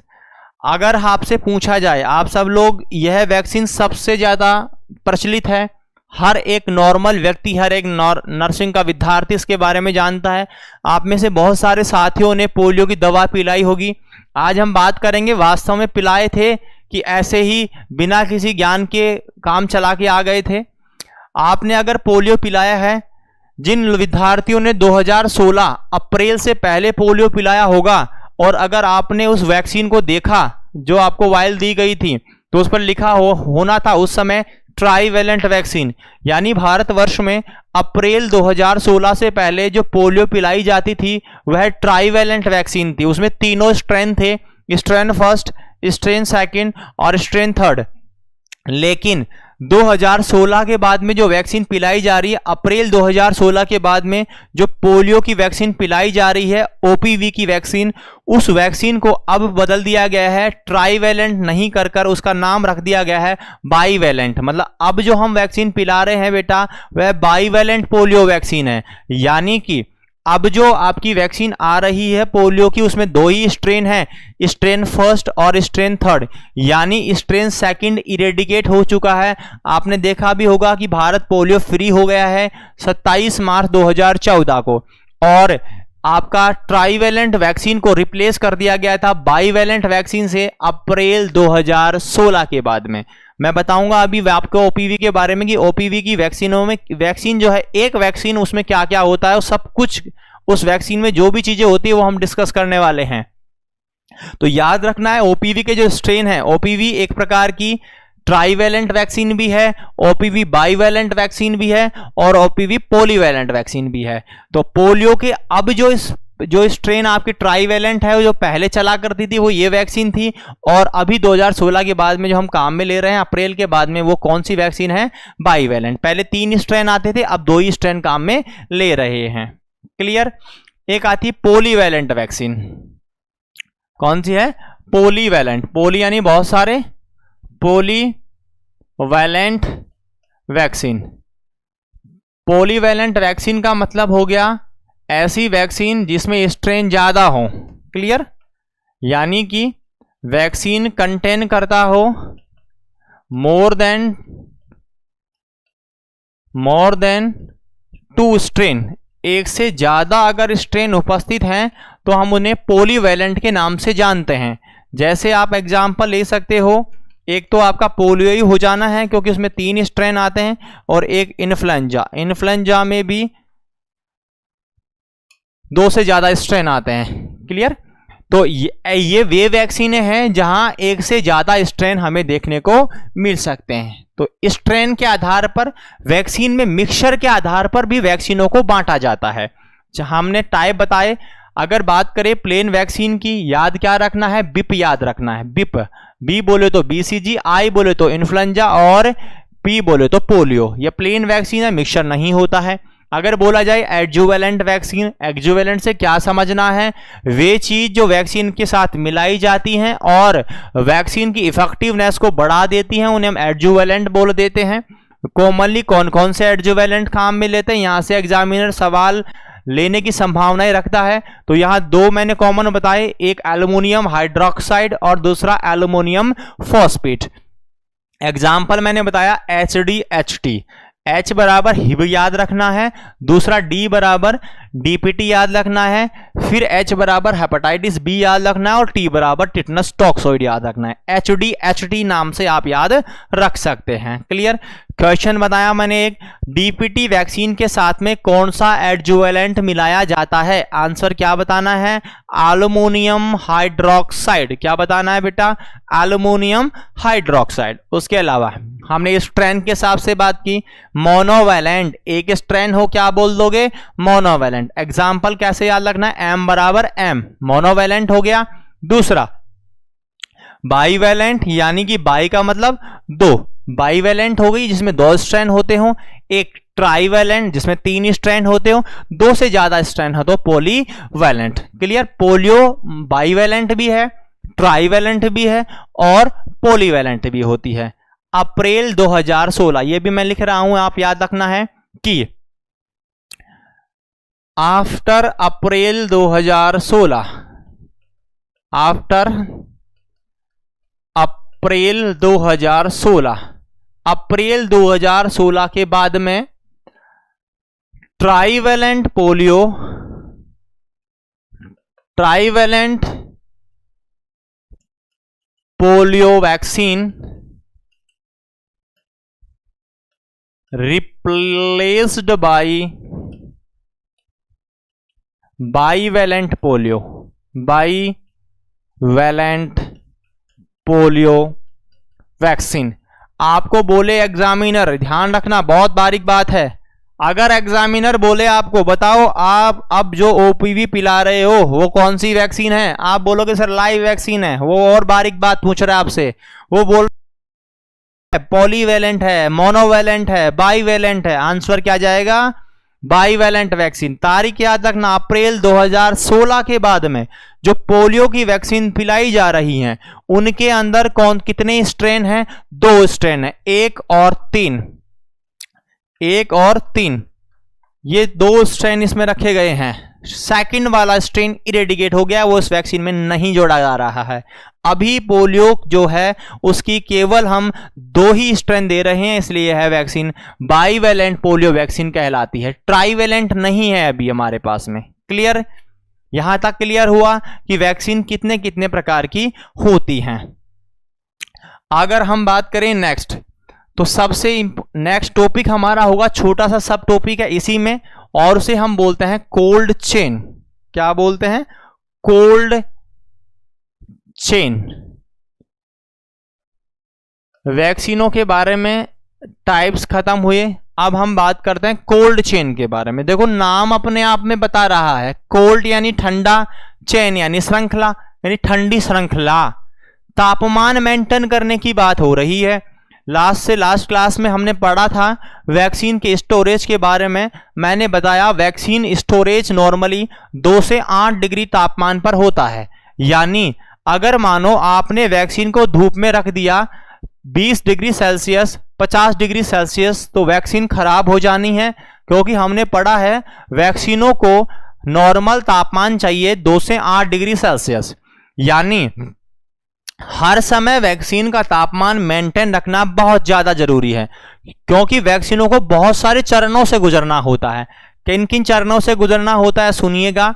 अगर आपसे पूछा जाए, आप सब लोग, यह वैक्सीन सबसे ज्यादा प्रचलित है, हर एक नॉर्मल व्यक्ति, हर एक नर्सिंग का विद्यार्थी इसके बारे में जानता है। आप में से बहुत सारे साथियों ने पोलियो की दवा पिलाई होगी। आज हम बात करेंगे वास्तव में पिलाए थे कि ऐसे ही बिना किसी ज्ञान के काम चला के आ गए थे। आपने अगर पोलियो पिलाया है, जिन विद्यार्थियों ने 2016 अप्रैल से पहले पोलियो पिलाया होगा, और अगर आपने उस वैक्सीन को देखा जो आपको वायल दी गई थी, तो उस पर लिखा होना था उस समय ट्राईवैलेंट वैक्सीन, यानी भारतवर्ष में अप्रैल 2016 से पहले जो पोलियो पिलाई जाती थी वह ट्राईवैलेंट वैक्सीन थी। उसमें तीनों स्ट्रेन थे, स्ट्रेन फर्स्ट, स्ट्रेन सेकंड और स्ट्रेन थर्ड। लेकिन 2016 के बाद में जो वैक्सीन पिलाई जा रही है, अप्रैल 2016 के बाद में जो पोलियो की वैक्सीन पिलाई जा रही है, ओपीवी की वैक्सीन, उस वैक्सीन को अब बदल दिया गया है, ट्राईवैलेंट नहीं कर कर उसका नाम रख दिया गया है बाईवैलेंट। मतलब अब जो हम वैक्सीन पिला रहे हैं बेटा वह बाईवैलेंट पोलियो वैक्सीन है। यानी कि अब जो आपकी वैक्सीन आ रही है पोलियो की उसमें दो ही स्ट्रेन है, स्ट्रेन फर्स्ट और स्ट्रेन थर्ड, यानी स्ट्रेन सेकंड इरेडिकेट हो चुका है। आपने देखा भी होगा कि भारत पोलियो फ्री हो गया है 27 मार्च 2014 को, और आपका ट्राईवैलेंट वैक्सीन को रिप्लेस कर दिया गया था बाईवैलेंट वैक्सीन से अप्रैल 2016 के बाद में। मैं बताऊंगा अभी आपको ओपीवी के बारे में कि ओपीवी की वैक्सीनों में, वैक्सीन जो है एक वैक्सीन, उसमें क्या क्या होता है, सब कुछ उस वैक्सीन में जो भी चीजें होती है वो हम डिस्कस करने वाले हैं। तो याद रखना है ओपीवी के जो स्ट्रेन है, ओपीवी एक प्रकार की ट्राईवैलेंट वैक्सीन भी है, ओपीवी बाईवैलेंट वैक्सीन भी है और ओपीवी पॉलीवैलेंट वैक्सीन भी है। तो पोलियो के अब जो स्ट्रेन आपकी ट्राईवैलेंट है, जो पहले चला करती थी वो ये वैक्सीन थी, और अभी 2016 के बाद में जो हम काम में ले रहे हैं अप्रैल के बाद में, वो कौन सी वैक्सीन है, बाईवैलेंट। पहले 3 स्ट्रेन आते थे, अब 2 ही स्ट्रेन काम में ले रहे हैं। क्लियर। एक आती है पॉलीवैलेंट वैक्सीन, कौन सी है, पॉलीवैलेंट, पॉली यानी बहुत सारे, पॉलीवैलेंट वैक्सीन। पॉलीवैलेंट वैक्सीन का मतलब हो गया ऐसी वैक्सीन जिसमें स्ट्रेन ज्यादा हो। क्लियर। यानी कि वैक्सीन कंटेन करता हो मोर देन 2 स्ट्रेन, एक से ज्यादा अगर स्ट्रेन उपस्थित हैं तो हम उन्हें पॉलीवैलेंट के नाम से जानते हैं। जैसे आप एग्जांपल ले सकते हो, एक तो आपका पोलियो ही हो जाना है क्योंकि उसमें 3 स्ट्रेन आते हैं, और एक इन्फ्लुएंजा, इन्फ्लुएंजा में भी 2 से ज्यादा स्ट्रेन आते हैं। क्लियर। तो ये वे वैक्सीनें हैं जहां एक से ज्यादा स्ट्रेन हमें देखने को मिल सकते हैं। तो स्ट्रेन के आधार पर, वैक्सीन में मिक्सचर के आधार पर भी वैक्सीनों को बांटा जाता है। हमने टाइप बताए, अगर बात करें प्लेन वैक्सीन की, याद क्या रखना है, बिप याद रखना है, बिप। बी बोले तो बीसीजी, आई बोले तो इन्फ्लुएंजा और पी बोले तो पोलियो। ये प्लेन वैक्सीन है, मिक्सचर नहीं होता है। अगर बोला जाए एडजुवेलेंट वैक्सीन, एडजुवेलेंट से क्या समझना है, वे चीज जो वैक्सीन के साथ मिलाई जाती हैं और वैक्सीन की इफेक्टिवनेस को बढ़ा देती हैं, उन्हें हम एडजुवेलेंट बोल देते हैं। कॉमनली कौन कौन से एडजुवेलेंट काम में लेते हैं, यहां से एग्जामिनर सवाल लेने की संभावनाएं रखता है। तो यहां 2 मैंने कॉमन बताए, एक एल्युमिनियम हाइड्रोक्साइड और दूसरा एल्युमिनियम फॉस्फेट। एग्जाम्पल मैंने बताया HDHT, H बराबर हिब याद रखना है, दूसरा D बराबर DPT याद रखना है, फिर H बराबर हेपेटाइटिस B याद रखना है और T बराबर टिटनस टॉक्सोइड याद रखना है। HDHT नाम से आप याद रख सकते हैं। क्लियर। क्वेश्चन बताया मैंने एक, DPT वैक्सीन के साथ में कौन सा एडजुवेलेंट मिलाया जाता है, आंसर क्या बताना है, एल्युमिनियम हाइड्रोक्साइड। क्या बताना है बेटा, एल्युमिनियम हाइड्रोक्साइड। उसके अलावा हमने स्ट्रेन के हिसाब से बात की, मोनोवैलेंट, एक स्ट्रेन हो क्या बोल दोगे, मोनोवैलेंट। एग्जाम्पल कैसे याद रखना है, M बराबर M, मोनोवैलेंट हो गया। दूसरा बाईवैलेंट, यानी कि बाई का मतलब 2, बाईवैलेंट हो गई जिसमें 2 स्ट्रैंड होते हो। एक ट्राईवैलेंट जिसमें 3 स्ट्रैंड होते हो, 2 से ज्यादा स्ट्रैंड हो तो पॉलीवैलेंट। क्लियर। पोलियो बाईवैलेंट भी है, ट्राईवैलेंट भी है और पॉलीवैलेंट भी होती है। अप्रैल 2016, ये भी मैं लिख रहा हूं, आप याद रखना है कि आफ्टर अप्रैल 2016, आफ्टर अप्रैल 2016, अप्रैल 2016 के बाद में trivalent polio, trivalent polio vaccine replaced by bivalent polio, bivalent polio vaccine. आपको बोले एग्जामिनर, ध्यान रखना बहुत बारीक बात है, अगर एग्जामिनर बोले आपको बताओ आप अब जो ओपीवी पिला रहे हो वो कौन सी वैक्सीन है, आप बोलोगे सर लाइव वैक्सीन है, वो और बारीक बात पूछ रहा है आपसे, वो बोल पॉलीवैलेंट है, मोनोवैलेंट है, बाईवैलेंट है, आंसर क्या जाएगा बाईवैलेंट वैक्सीन। तारीख याद रखना, अप्रैल 2016 के बाद में जो पोलियो की वैक्सीन पिलाई जा रही हैं उनके अंदर कितने स्ट्रेन हैं, 2 स्ट्रेन है, 1 और 3, 1 और 3, ये 2 स्ट्रेन इसमें रखे गए हैं। सेकंड वाला स्ट्रेन इरेडिकेट हो गया, वो इस वैक्सीन में नहीं जोड़ा जा रहा है। अभी पोलियो जो है उसकी केवल हम 2 ही स्ट्रेन दे रहे हैं, इसलिए यह वैक्सीन बाईवैलेंट पोलियो वैक्सीन कहलाती है, ट्राईवैलेंट नहीं है अभी हमारे पास में। क्लियर, यहां तक क्लियर हुआ कि वैक्सीन कितने कितने प्रकार की होती हैं। अगर हम बात करें नेक्स्ट, तो सबसे नेक्स्ट टॉपिक हमारा होगा, छोटा सा सब टॉपिक है इसी में, और उसे हम बोलते हैं कोल्ड चेन। क्या बोलते हैं, कोल्ड चेन। वैक्सीनों के बारे में टाइप्स खत्म हुए, अब हम बात करते हैं कोल्ड चेन के बारे में। देखो नाम अपने आप में बता रहा है, कोल्ड यानी ठंडा, चेन यानी श्रृंखला, यानी ठंडी श्रृंखला। तापमान मेंटेन करने की बात हो रही है। लास्ट क्लास में हमने पढ़ा था वैक्सीन के स्टोरेज के बारे में। मैंने बताया वैक्सीन स्टोरेज नॉर्मली 2 से 8 डिग्री तापमान पर होता है, यानी अगर मानो आपने वैक्सीन को धूप में रख दिया 20 डिग्री सेल्सियस 50 डिग्री सेल्सियस, तो वैक्सीन खराब हो जानी है, क्योंकि हमने पढ़ा है वैक्सीनों को नॉर्मल तापमान चाहिए 2 से 8 डिग्री सेल्सियस, यानी हर समय वैक्सीन का तापमान मेंटेन रखना बहुत ज्यादा जरूरी है, क्योंकि वैक्सीनों को बहुत सारे चरणों से गुजरना होता है। किन किन चरणों से गुजरना होता है सुनिएगा।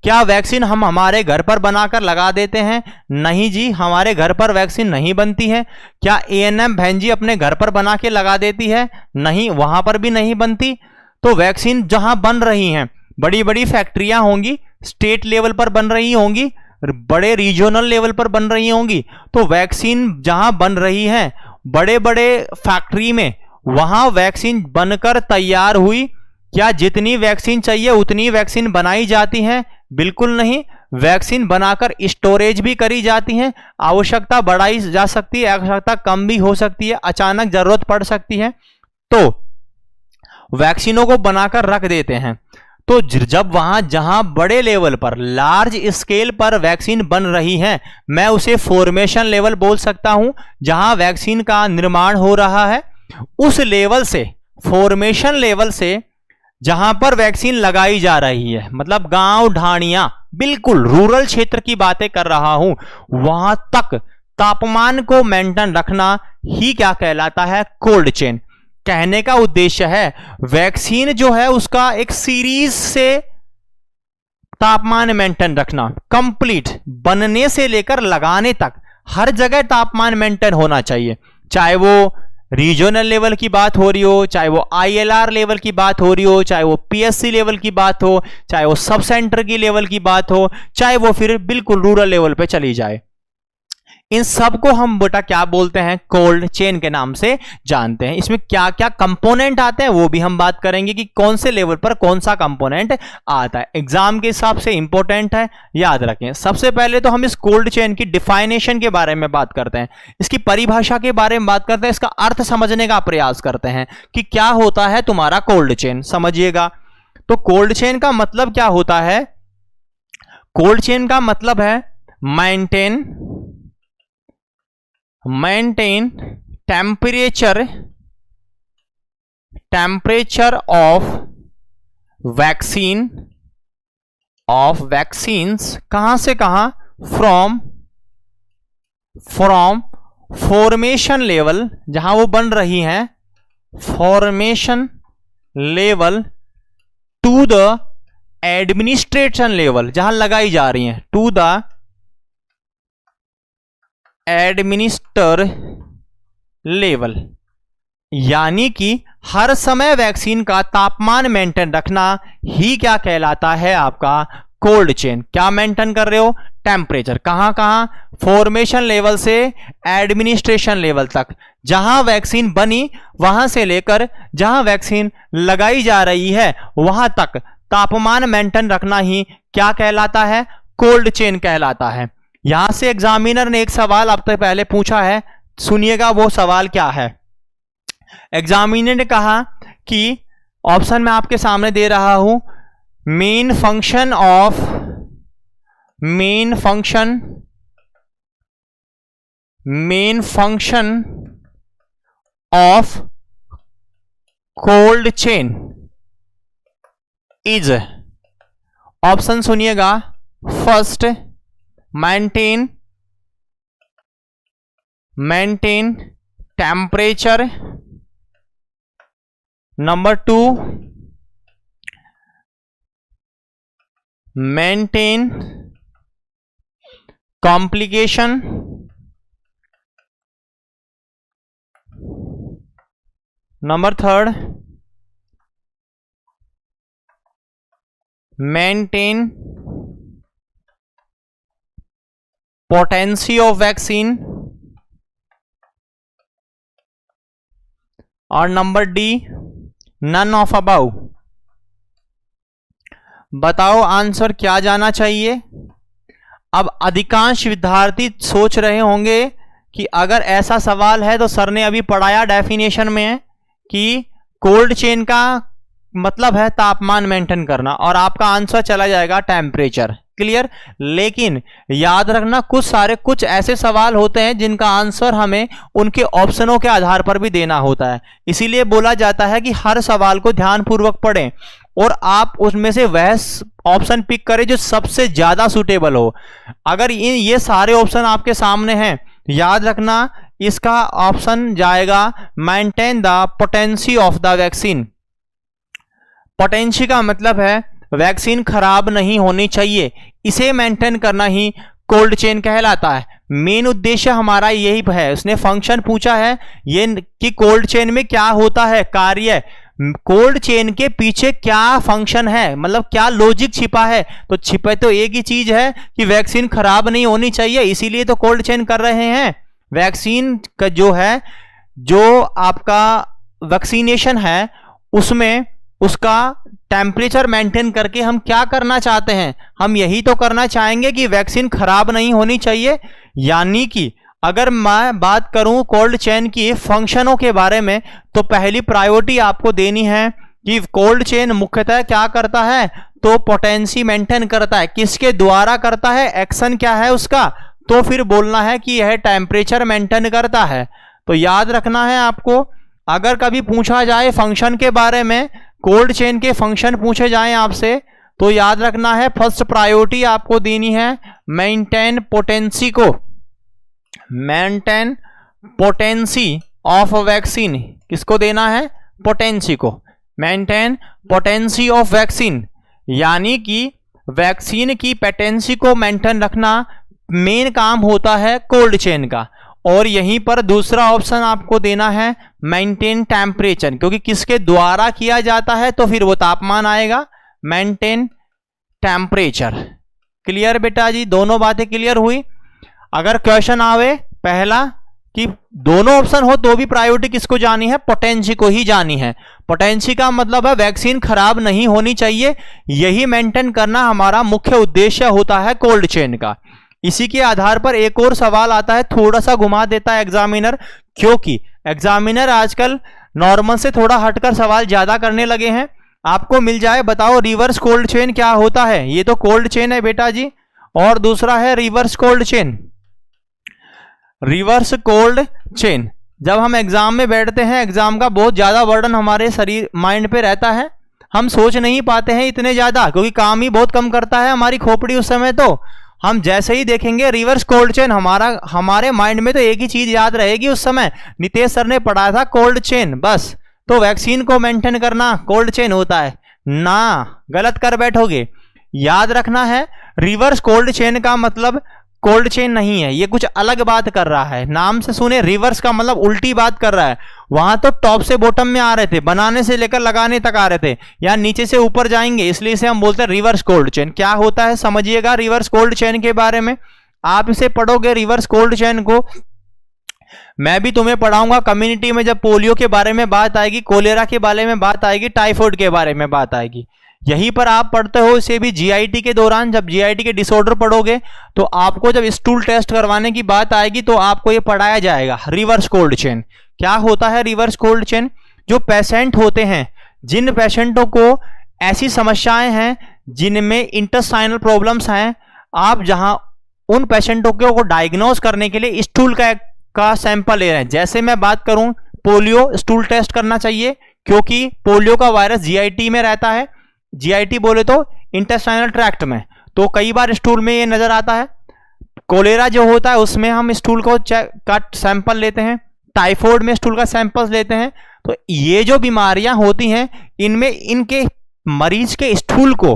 क्या वैक्सीन हम हमारे घर पर बनाकर लगा देते हैं? नहीं जी, हमारे घर पर वैक्सीन नहीं बनती है। क्या एएनएम बहन जी अपने घर पर बना के लगा देती है? नहीं, वहां पर भी नहीं बनती। तो वैक्सीन जहां बन रही हैं, बड़ी बड़ी फैक्ट्रियां होंगी, स्टेट लेवल पर बन रही होंगी, बड़े रीजनल लेवल पर बन रही होंगी, तो वैक्सीन जहां बन रही है बड़े बड़े फैक्ट्री में, वहां वैक्सीन बनकर तैयार हुई। क्या जितनी वैक्सीन चाहिए उतनी वैक्सीन बनाई जाती है? बिल्कुल नहीं, वैक्सीन बनाकर स्टोरेज भी करी जाती है। आवश्यकता बढ़ाई जा सकती है, आवश्यकता कम भी हो सकती है, अचानक जरूरत पड़ सकती है, तो वैक्सीनों को बनाकर रख देते हैं। तो जब वहां जहां बड़े लेवल पर, लार्ज स्केल पर वैक्सीन बन रही है, मैं उसे फॉर्मेशन लेवल बोल सकता हूं, जहां वैक्सीन का निर्माण हो रहा है, उस लेवल से, फॉर्मेशन लेवल से जहां पर वैक्सीन लगाई जा रही है, मतलब गांव ढाणियां, बिल्कुल रूरल क्षेत्र की बातें कर रहा हूं, वहां तक तापमान को मेंटेन रखना ही क्या कहलाता है? Cold chain. कहने का उद्देश्य है वैक्सीन जो है उसका एक सीरीज से तापमान मेंटेन रखना, कंप्लीट बनने से लेकर लगाने तक हर जगह तापमान मेंटेन होना चाहिए, चाहे वो रीजनल लेवल की बात हो रही हो, चाहे वो आईएलआर लेवल की बात हो रही हो, चाहे वो पीएससी लेवल की बात हो, चाहे वो सब सेंटर की लेवल की बात हो, चाहे वो फिर बिल्कुल रूरल लेवल पे चली जाए। इन सब को हम बेटा क्या बोलते हैं? कोल्ड चेन के नाम से जानते हैं। इसमें क्या क्या कंपोनेंट आते हैं वो भी हम बात करेंगे कि कौन से लेवल पर कौन सा कंपोनेंट आता है, एग्जाम के हिसाब से इंपॉर्टेंट है, याद रखें। सबसे पहले तो हम इस कोल्ड चेन की डिफाइनेशन के बारे में बात करते हैं, इसकी परिभाषा के बारे में बात करते हैं, इसका अर्थ समझने का प्रयास करते हैं कि क्या होता है तुम्हारा कोल्ड चेन। समझिएगा, तो कोल्ड चेन का मतलब क्या होता है? कोल्ड चेन का मतलब है maintain temperature of vaccines कहां से कहां? from formation level, जहां वो बन रही हैं, formation level to the administration level, जहां लगाई जा रही हैं, to the एडमिनिस्टर लेवल, यानी कि हर समय वैक्सीन का तापमान मेंटेन रखना ही क्या कहलाता है? आपका कोल्ड चेन। क्या मेंटेन कर रहे हो? टेम्परेचर। कहां कहां? फॉर्मेशन लेवल से एडमिनिस्ट्रेशन लेवल तक, जहां वैक्सीन बनी वहां से लेकर जहां वैक्सीन लगाई जा रही है वहां तक तापमान मेंटेन रखना ही क्या कहलाता है? कोल्ड चेन कहलाता है। यहां से एग्जामिनर ने एक सवाल अब तक पहले पूछा है, सुनिएगा वो सवाल क्या है। एग्जामिनर ने कहा कि ऑप्शन में आपके सामने दे रहा हूं, main function of cold chain is, option सुनिएगा, first maintain temperature, number 2 maintain complication, number 3 maintain potency of vaccine, और number D none of above. बताओ आंसर क्या जाना चाहिए? अब अधिकांश विद्यार्थी सोच रहे होंगे कि अगर ऐसा सवाल है तो सर ने अभी पढ़ाया डेफिनेशन में कि कोल्ड चेन का मतलब है तापमान मेंटेन करना, और आपका आंसर चला जाएगा टेम्परेचर। क्लियर? लेकिन याद रखना कुछ ऐसे सवाल होते हैं जिनका आंसर हमें उनके ऑप्शनों के आधार पर भी देना होता है। इसीलिए बोला जाता है कि हर सवाल को ध्यानपूर्वक पढ़ें और आप उसमें से वह ऑप्शन पिक करें जो सबसे ज्यादा सूटेबल हो। अगर ये सारे ऑप्शन आपके सामने हैं, याद रखना इसका ऑप्शन जाएगा maintain the potency of the vaccine. Potency का मतलब है वैक्सीन खराब नहीं होनी चाहिए, इसे मेंटेन करना ही कोल्ड चेन कहलाता है। मेन उद्देश्य हमारा यही है। उसने फंक्शन पूछा है ये कि कोल्ड चेन में क्या होता है कार्य, कोल्ड चेन के पीछे क्या फंक्शन है, मतलब क्या लॉजिक छिपा है। तो छिपे तो एक ही चीज है कि वैक्सीन खराब नहीं होनी चाहिए, इसीलिए तो कोल्ड चेन कर रहे हैं। वैक्सीन का जो आपका वैक्सीनेशन है उसमें उसका टेम्परेचर मेंटेन करके हम क्या करना चाहते हैं? हम यही तो करना चाहेंगे कि वैक्सीन खराब नहीं होनी चाहिए। यानी कि अगर मैं बात करूं कोल्ड चेन की फंक्शनों के बारे में, तो पहली प्रायोरिटी आपको देनी है कि कोल्ड चेन मुख्यतः क्या करता है? तो पोटेंसी मेंटेन करता है। किसके द्वारा करता है? एक्शन क्या है उसका? तो फिर बोलना है कि यह टेम्परेचर मेंटेन करता है। तो याद रखना है आपको, अगर कभी पूछा जाए फंक्शन के बारे में, कोल्ड चेन के फंक्शन पूछे जाएं आपसे, तो याद रखना है फर्स्ट प्रायोरिटी आपको देनी है मेंटेन पोटेंसी को, मेंटेन पोटेंसी ऑफ वैक्सीन। किसको देना है? पोटेंसी को। मेंटेन पोटेंसी ऑफ वैक्सीन यानी कि वैक्सीन की पोटेंसी को मेंटेन रखना मेन काम होता है कोल्ड चेन का। और यहीं पर दूसरा ऑप्शन आपको देना है मेंटेन टेम्परेचर, क्योंकि किसके द्वारा किया जाता है तो फिर वो तापमान आएगा, मेंटेन टेम्परेचर। क्लियर बेटा जी? दोनों बातें क्लियर हुई। अगर क्वेश्चन आवे पहला कि दोनों ऑप्शन हो तो भी प्रायोरिटी किसको जानी है? पोटेंसी को ही जानी है। पोटेंसी का मतलब है वैक्सीन खराब नहीं होनी चाहिए, यही मेंटेन करना हमारा मुख्य उद्देश्य होता है कोल्ड चेन का। इसी के आधार पर एक और सवाल आता है, थोड़ा सा घुमा देता है एग्जामिनर, क्योंकि एग्जामिनर आजकल नॉर्मल से थोड़ा हटकर सवाल ज्यादा करने लगे हैं। आपको मिल जाए, बताओ रिवर्स कोल्ड चेन क्या होता है? ये तो कोल्ड चेन है बेटा जी, और दूसरा है reverse cold chain. Reverse cold chain, जब हम एग्जाम में बैठते हैं, एग्जाम का बहुत ज्यादा बर्डन हमारे शरीर माइंड पे रहता है, हम सोच नहीं पाते हैं इतने ज्यादा, क्योंकि काम ही बहुत कम करता है हमारी खोपड़ी उस समय। तो हम जैसे ही देखेंगे रिवर्स कोल्ड चेन, हमारे माइंड में तो एक ही चीज याद रहेगी उस समय, नितेश सर ने पढ़ा था कोल्ड चेन, बस। तो वैक्सीन को मेंटेन करना कोल्ड चेन होता है ना, गलत कर बैठोगे। याद रखना है रिवर्स कोल्ड चेन का मतलब कोल्ड चेन नहीं है, ये कुछ अलग बात कर रहा है। नाम से सुने, रिवर्स का मतलब उल्टी बात कर रहा है। वहां तो टॉप से बॉटम में आ रहे थे, बनाने से लेकर लगाने तक आ रहे थे, या नीचे से ऊपर जाएंगे, इसलिए इसे हम बोलते हैं रिवर्स कोल्ड चेन। क्या होता है समझिएगा रिवर्स कोल्ड चेन के बारे में। आप इसे पढ़ोगे रिवर्स कोल्ड चेन को, मैं भी तुम्हें पढ़ाऊंगा कम्युनिटी में। जब पोलियो के बारे में बात आएगी, कोलेरा के बारे में बात आएगी, टाइफाइड के बारे में बात आएगी, यहीं पर आप पढ़ते हो इसे भी जीआईटी के दौरान। जब जीआईटी के डिसऑर्डर पढ़ोगे तो आपको जब स्टूल टेस्ट करवाने की बात आएगी तो आपको ये पढ़ाया जाएगा रिवर्स कोल्ड चेन। क्या होता है रिवर्स कोल्ड चेन? जो पेशेंट होते हैं, जिन पेशेंटों को ऐसी समस्याएं हैं जिनमें इंटेस्टाइनल प्रॉब्लम्स हैं, आप जहां उन पेशेंटों को डायग्नोज करने के लिए स्टूल का सैंपल ले रहे हैं। जैसे मैं बात करूं, पोलियो स्टूल टेस्ट करना चाहिए, क्योंकि पोलियो का वायरस जीआईटी में रहता है। जीआईटी बोले तो इंटेस्टाइनल ट्रैक्ट में, तो कई बार स्टूल में ये नजर आता है। कोलेरा जो होता है उसमें हम स्टूल का सैंपल लेते हैं, टाइफाइड में स्टूल का सैंपल्स लेते हैं। तो ये जो बीमारियां होती हैं, इनमें इनके मरीज के स्टूल को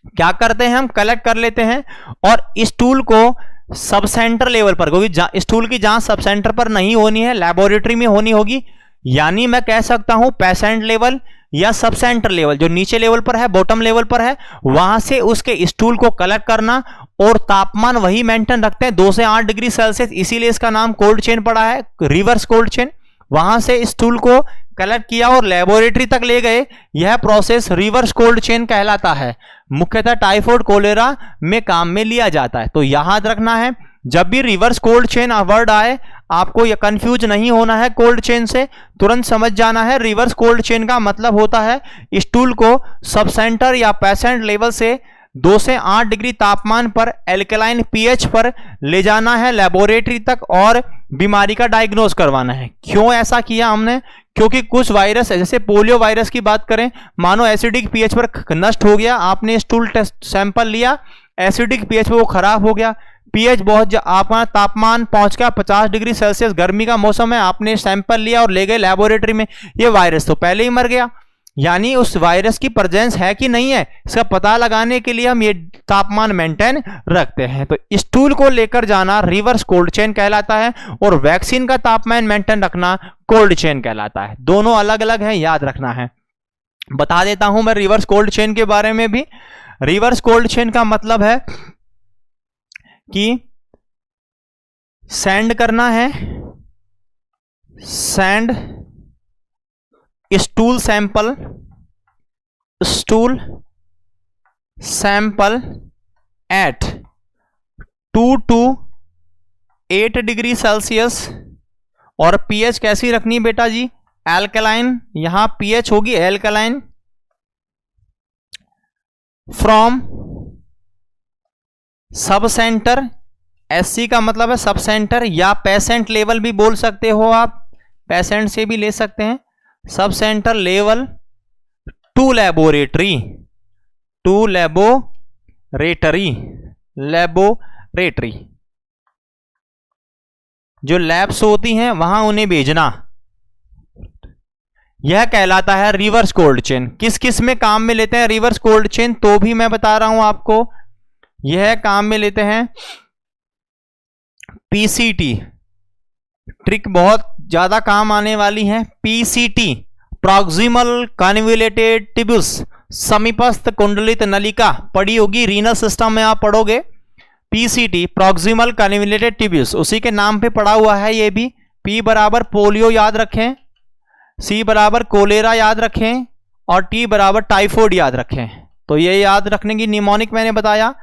क्या करते हैं, हम कलेक्ट कर लेते हैं और स्टूल को सब सेंटर लेवल पर, क्योंकि स्टूल की जांच सब सेंटर पर नहीं होनी है, लेबोरेटरी में होनी होगी। यानी मैं कह सकता हूं पेशेंट लेवल या सब सेंटर लेवल, जो नीचे लेवल पर है, बॉटम लेवल पर है, वहां से उसके स्टूल को कलेक्ट करना, और तापमान वही मेंटेन रखते हैं 2 से 8 डिग्री सेल्सियस, इसीलिए इसका नाम कोल्ड चेन पड़ा है, रिवर्स कोल्ड चेन। वहां से स्टूल को कलेक्ट किया और लेबोरेटरी तक ले गए, यह प्रोसेस रिवर्स कोल्ड चेन कहलाता है। मुख्यतः टाइफाइड कोलेरा में काम में लिया जाता है। तो याद रखना है, जब भी रिवर्स कोल्ड चेन वर्ड आए, आपको यह कंफ्यूज नहीं होना है कोल्ड चेन से, तुरंत समझ जाना है रिवर्स कोल्ड चेन का मतलब होता है स्टूल को सब सेंटर या पेशेंट लेवल से 2 से 8 डिग्री तापमान पर एल्कलाइन पीएच पर ले जाना है लेबोरेटरी तक और बीमारी का डायग्नोज करवाना है। क्यों ऐसा किया हमने? क्योंकि कुछ वायरस है, जैसे पोलियो वायरस की बात करें, मानो एसिडिक पीएच पर नष्ट हो गया, आपने स्टूल टेस्ट सैंपल लिया, एसिडिक पीएच पे वो खराब हो गया, पीएच बहुत, आपका तापमान पहुंच गया 50 डिग्री सेल्सियस, गर्मी का मौसम है, आपने सैंपल लिया और ले गए लेबोरेटरी में, ये वायरस तो पहले ही मर गया। यानी उस वायरस की प्रेजेंस है कि नहीं है, इसका पता लगाने के लिए हम ये तापमान मेंटेन रखते हैं। तो स्टूल को लेकर जाना रिवर्स कोल्ड चेन कहलाता है, और वैक्सीन का तापमान मेंटेन रखना कोल्ड चेन कहलाता है। दोनों अलग अलग हैं, याद रखना है। बता देता हूं मैं रिवर्स कोल्ड चेन के बारे में भी। रिवर्स कोल्ड चेन का मतलब है कि सेंड करना है, send stool sample at 2 to 8 degree Celsius, और पीएच कैसी रखनी बेटा जी? एल्कलाइन, यहां पीएच होगी alkaline, from sub centre, SC का मतलब है सब सेंटर, या पेशेंट लेवल भी बोल सकते हो आप, पेशेंट से भी ले सकते हैं, sub centre level to laboratory, जो लैब्स होती हैं वहां उन्हें भेजना, यह कहलाता है रिवर्स कोल्ड चेन। किस किस में काम में लेते हैं रिवर्स कोल्ड चेन, तो भी मैं बता रहा हूं आपको। यह काम में लेते हैं पीसीटी, ट्रिक बहुत ज्यादा काम आने वाली है। पीसीटी, प्रॉक्सिमल कन्वोल्यूटेड ट्यूब्यूल्स, समीपस्थ कुंडलित नलिका, पढ़ी होगी, रीनल सिस्टम में आप पढ़ोगे। पीसीटी, प्रॉक्सिमल कन्वोल्यूटेड ट्यूब्यूल्स, उसी के नाम पे पड़ा हुआ है ये भी। पी बराबर पोलियो याद रखें, सी बराबर कोलेरा याद रखें, और टी बराबर टाइफाइड याद रखें। तो ये याद रखने की निमोनिक मैंने बताया,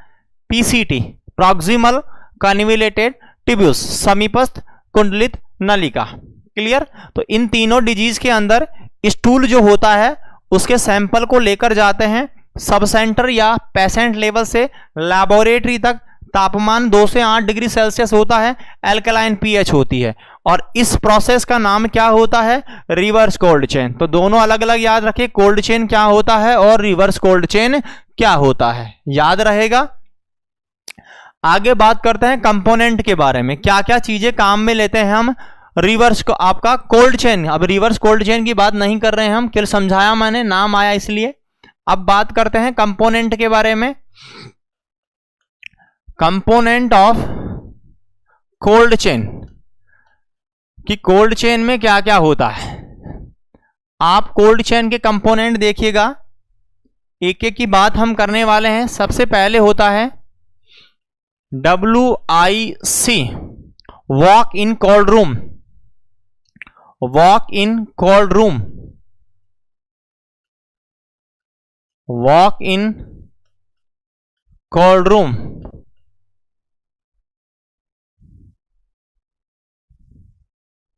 पीसीटी, प्रॉक्सिमल कन्वोल्यूटेड ट्यूब्यूल्स, समीपस्थ कुंडलित नलिका। क्लियर? तो इन तीनों डिजीज के अंदर स्टूल जो होता है उसके सैंपल को लेकर जाते हैं सब सेंटर या पेशेंट लेवल से लैबोरेटरी तक। तापमान 2 से 8 डिग्री सेल्सियस होता है, एल्कलाइन पीएच होती है, और इस प्रोसेस का नाम क्या होता है? Reverse cold chain. तो दोनों अलग अलग याद रखिए, कोल्ड चेन क्या होता है और रिवर्स कोल्ड चेन क्या होता है, याद रहेगा। आगे बात करते हैं कंपोनेंट के बारे में, क्या क्या चीजें काम में लेते हैं हम रिवर्स को, आपका कोल्ड चेन। अब रिवर्स कोल्ड चेन की बात नहीं कर रहे हैं हम, कल समझाया मैंने, नाम आया इसलिए। अब बात करते हैं कंपोनेंट के बारे में। कंपोनेंट ऑफ कोल्ड चेन, कि कोल्ड चेन में क्या क्या होता है। आप कोल्ड चेन के कंपोनेंट देखिएगा, एक एक की बात हम करने वाले हैं। सबसे पहले होता है WIC, walk in cold room. Walk in cold room, walk in cold room.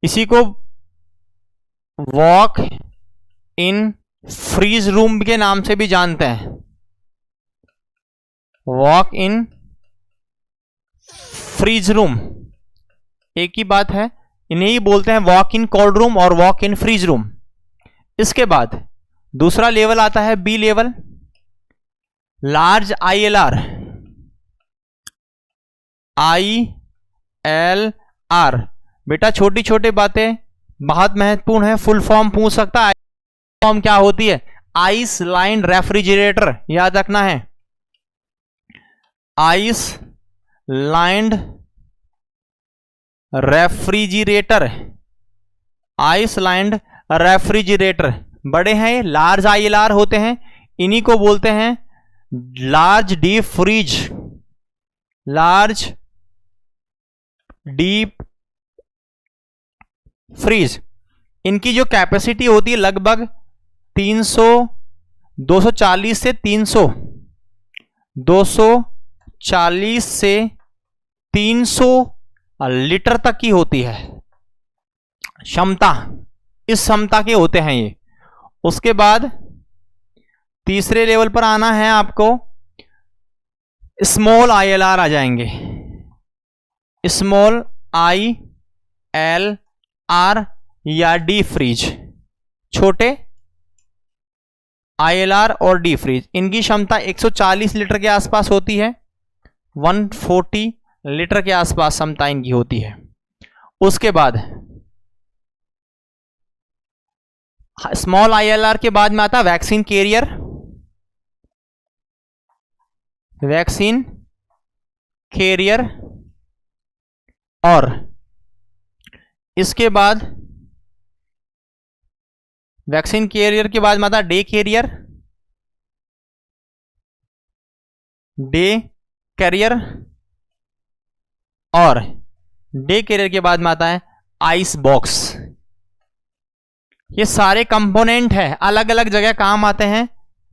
इसी को वॉक इन फ्रीज रूम के नाम से भी जानते हैं। वॉक इन फ्रीज रूम एक ही बात है, इन्हें ही बोलते हैं वॉक इन कोल्ड रूम और वॉक इन फ्रीज रूम। इसके बाद दूसरा लेवल आता है B level, large ILR। ILR बेटा छोटी छोटी बातें बहुत महत्वपूर्ण है, फुल फॉर्म पूछ सकता है। फॉर्म क्या होती है? आइस लाइंड रेफ्रिजरेटर, याद रखना है। Ice lined refrigerator, ice lined refrigerator बड़े हैं, लार्ज ILR होते हैं, इन्हीं को बोलते हैं large deep freeze. Large deep freeze, इनकी जो कैपेसिटी होती है लगभग 240 से 240 से 300 लीटर तक की होती है क्षमता, इस क्षमता के होते हैं ये। उसके बाद तीसरे लेवल पर आना है आपको, स्मॉल ILR आ जाएंगे। स्मॉल ILR या डी फ्रीज, छोटे ILR और डी फ्रीज, इनकी क्षमता 140 लीटर के आसपास होती है, 140 लीटर के आसपास क्षमता इनकी होती है। उसके बाद स्मॉल ILR के बाद में आता है वैक्सीन कैरियर। वैक्सीन कैरियर, और इसके बाद वैक्सीन कैरियर के बाद में आता है डे कैरियर। डे कैरियर, और डे कैरियर के बाद में आता है आइस बॉक्स। ये सारे कंपोनेंट है, अलग अलग जगह काम आते हैं।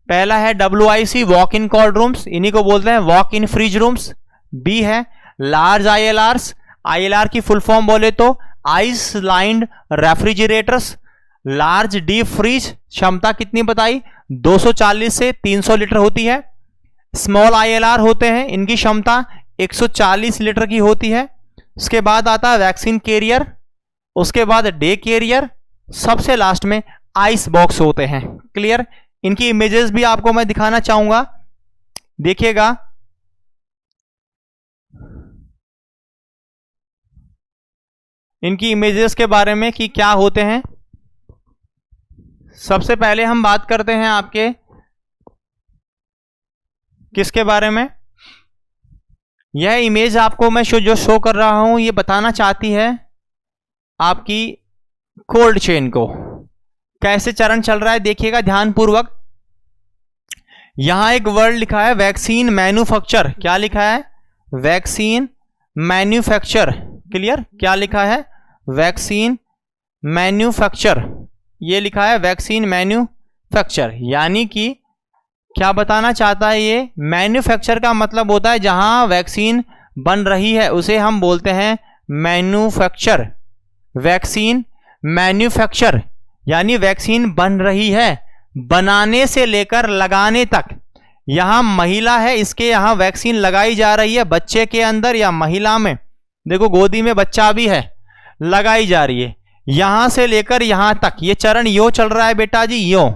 पहला है WIC, walk in cold rooms, इन्हीं को बोलते हैं walk in freeze rooms. B है लार्ज ILRs, ILR की फुल फॉर्म बोले तो ice lined refrigerators. Large deep freeze, क्षमता कितनी बताई? 240 से 300 लीटर होती है। स्मॉल ILR होते हैं, इनकी क्षमता 140 लीटर की होती है। उसके बाद आता है वैक्सीन कैरियर, उसके बाद डे कैरियर, सबसे लास्ट में आइस बॉक्स होते हैं। क्लियर? इनकी इमेजेस भी आपको मैं दिखाना चाहूंगा, देखिएगा। इनकी इमेजेस के बारे में कि क्या होते हैं। सबसे पहले हम बात करते हैं आपके किसके बारे में। यह इमेज आपको मैं जो शो कर रहा हूं, ये बताना चाहती है आपकी कोल्ड चेन को कैसे चरण चल रहा है। देखिएगा ध्यानपूर्वक, यहां एक वर्ड लिखा है वैक्सीन मैन्युफैक्चर। क्या लिखा है? Vaccine manufacture. क्लियर? क्या लिखा है? वैक्सीन मैन्युफैक्चर, ये लिखा है वैक्सीन मैन्युफैक्चर। यानी कि क्या बताना चाहता है ये? मैन्युफैक्चर का मतलब होता है जहां वैक्सीन बन रही है उसे हम बोलते हैं मैन्युफैक्चर। वैक्सीन मैन्युफैक्चर यानी वैक्सीन बन रही है, बनाने से लेकर लगाने तक। यहां महिला है, इसके यहां वैक्सीन लगाई जा रही है, बच्चे के अंदर या महिला में, देखो गोदी में बच्चा भी है, लगाई जा रही है। यहां से लेकर यहां तक ये चरण यो चल रहा है बेटा जी, यो।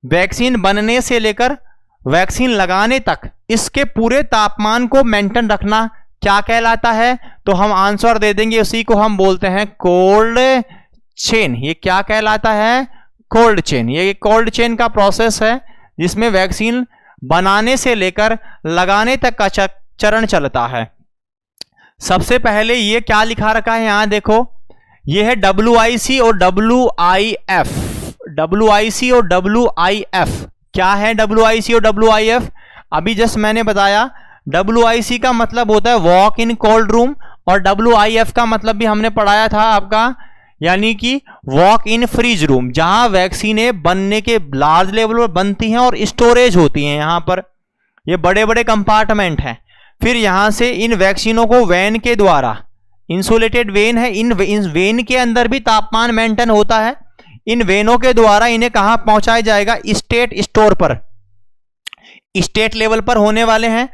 वैक्सीन बनने से लेकर वैक्सीन लगाने तक इसके पूरे तापमान को मेंटेन रखना क्या कहलाता है? तो हम आंसर दे देंगे, उसी को हम बोलते हैं कोल्ड चेन। ये क्या कहलाता है? Cold chain. ये कोल्ड चेन का प्रोसेस है जिसमें वैक्सीन बनाने से लेकर लगाने तक का चरण चलता है। सबसे पहले ये क्या लिखा रखा है यहां देखो, ये है WIC और WIF। WIC और WIF क्या है? WIC और WIF अभी जस्ट मैंने बताया। WIC का मतलब होता है वॉक इन कोल्ड रूम, और WIF का मतलब भी हमने पढ़ाया था आपका, यानी कि वॉक इन फ्रीज रूम, जहां वैक्सीनें बनने के लार्ज लेवल पर बनती हैं और स्टोरेज होती हैं। यहां पर ये बड़े बड़े कंपार्टमेंट हैं। फिर यहां से इन वैक्सीनों को वैन के द्वारा, इंसुलेटेड वेन है, इन वेन के अंदर भी तापमान मेंटेन होता है। इन वेनों के द्वारा इन्हें कहां पहुंचाया जाएगा? स्टेट स्टोर पर। स्टेट लेवल पर होने वाले हैं,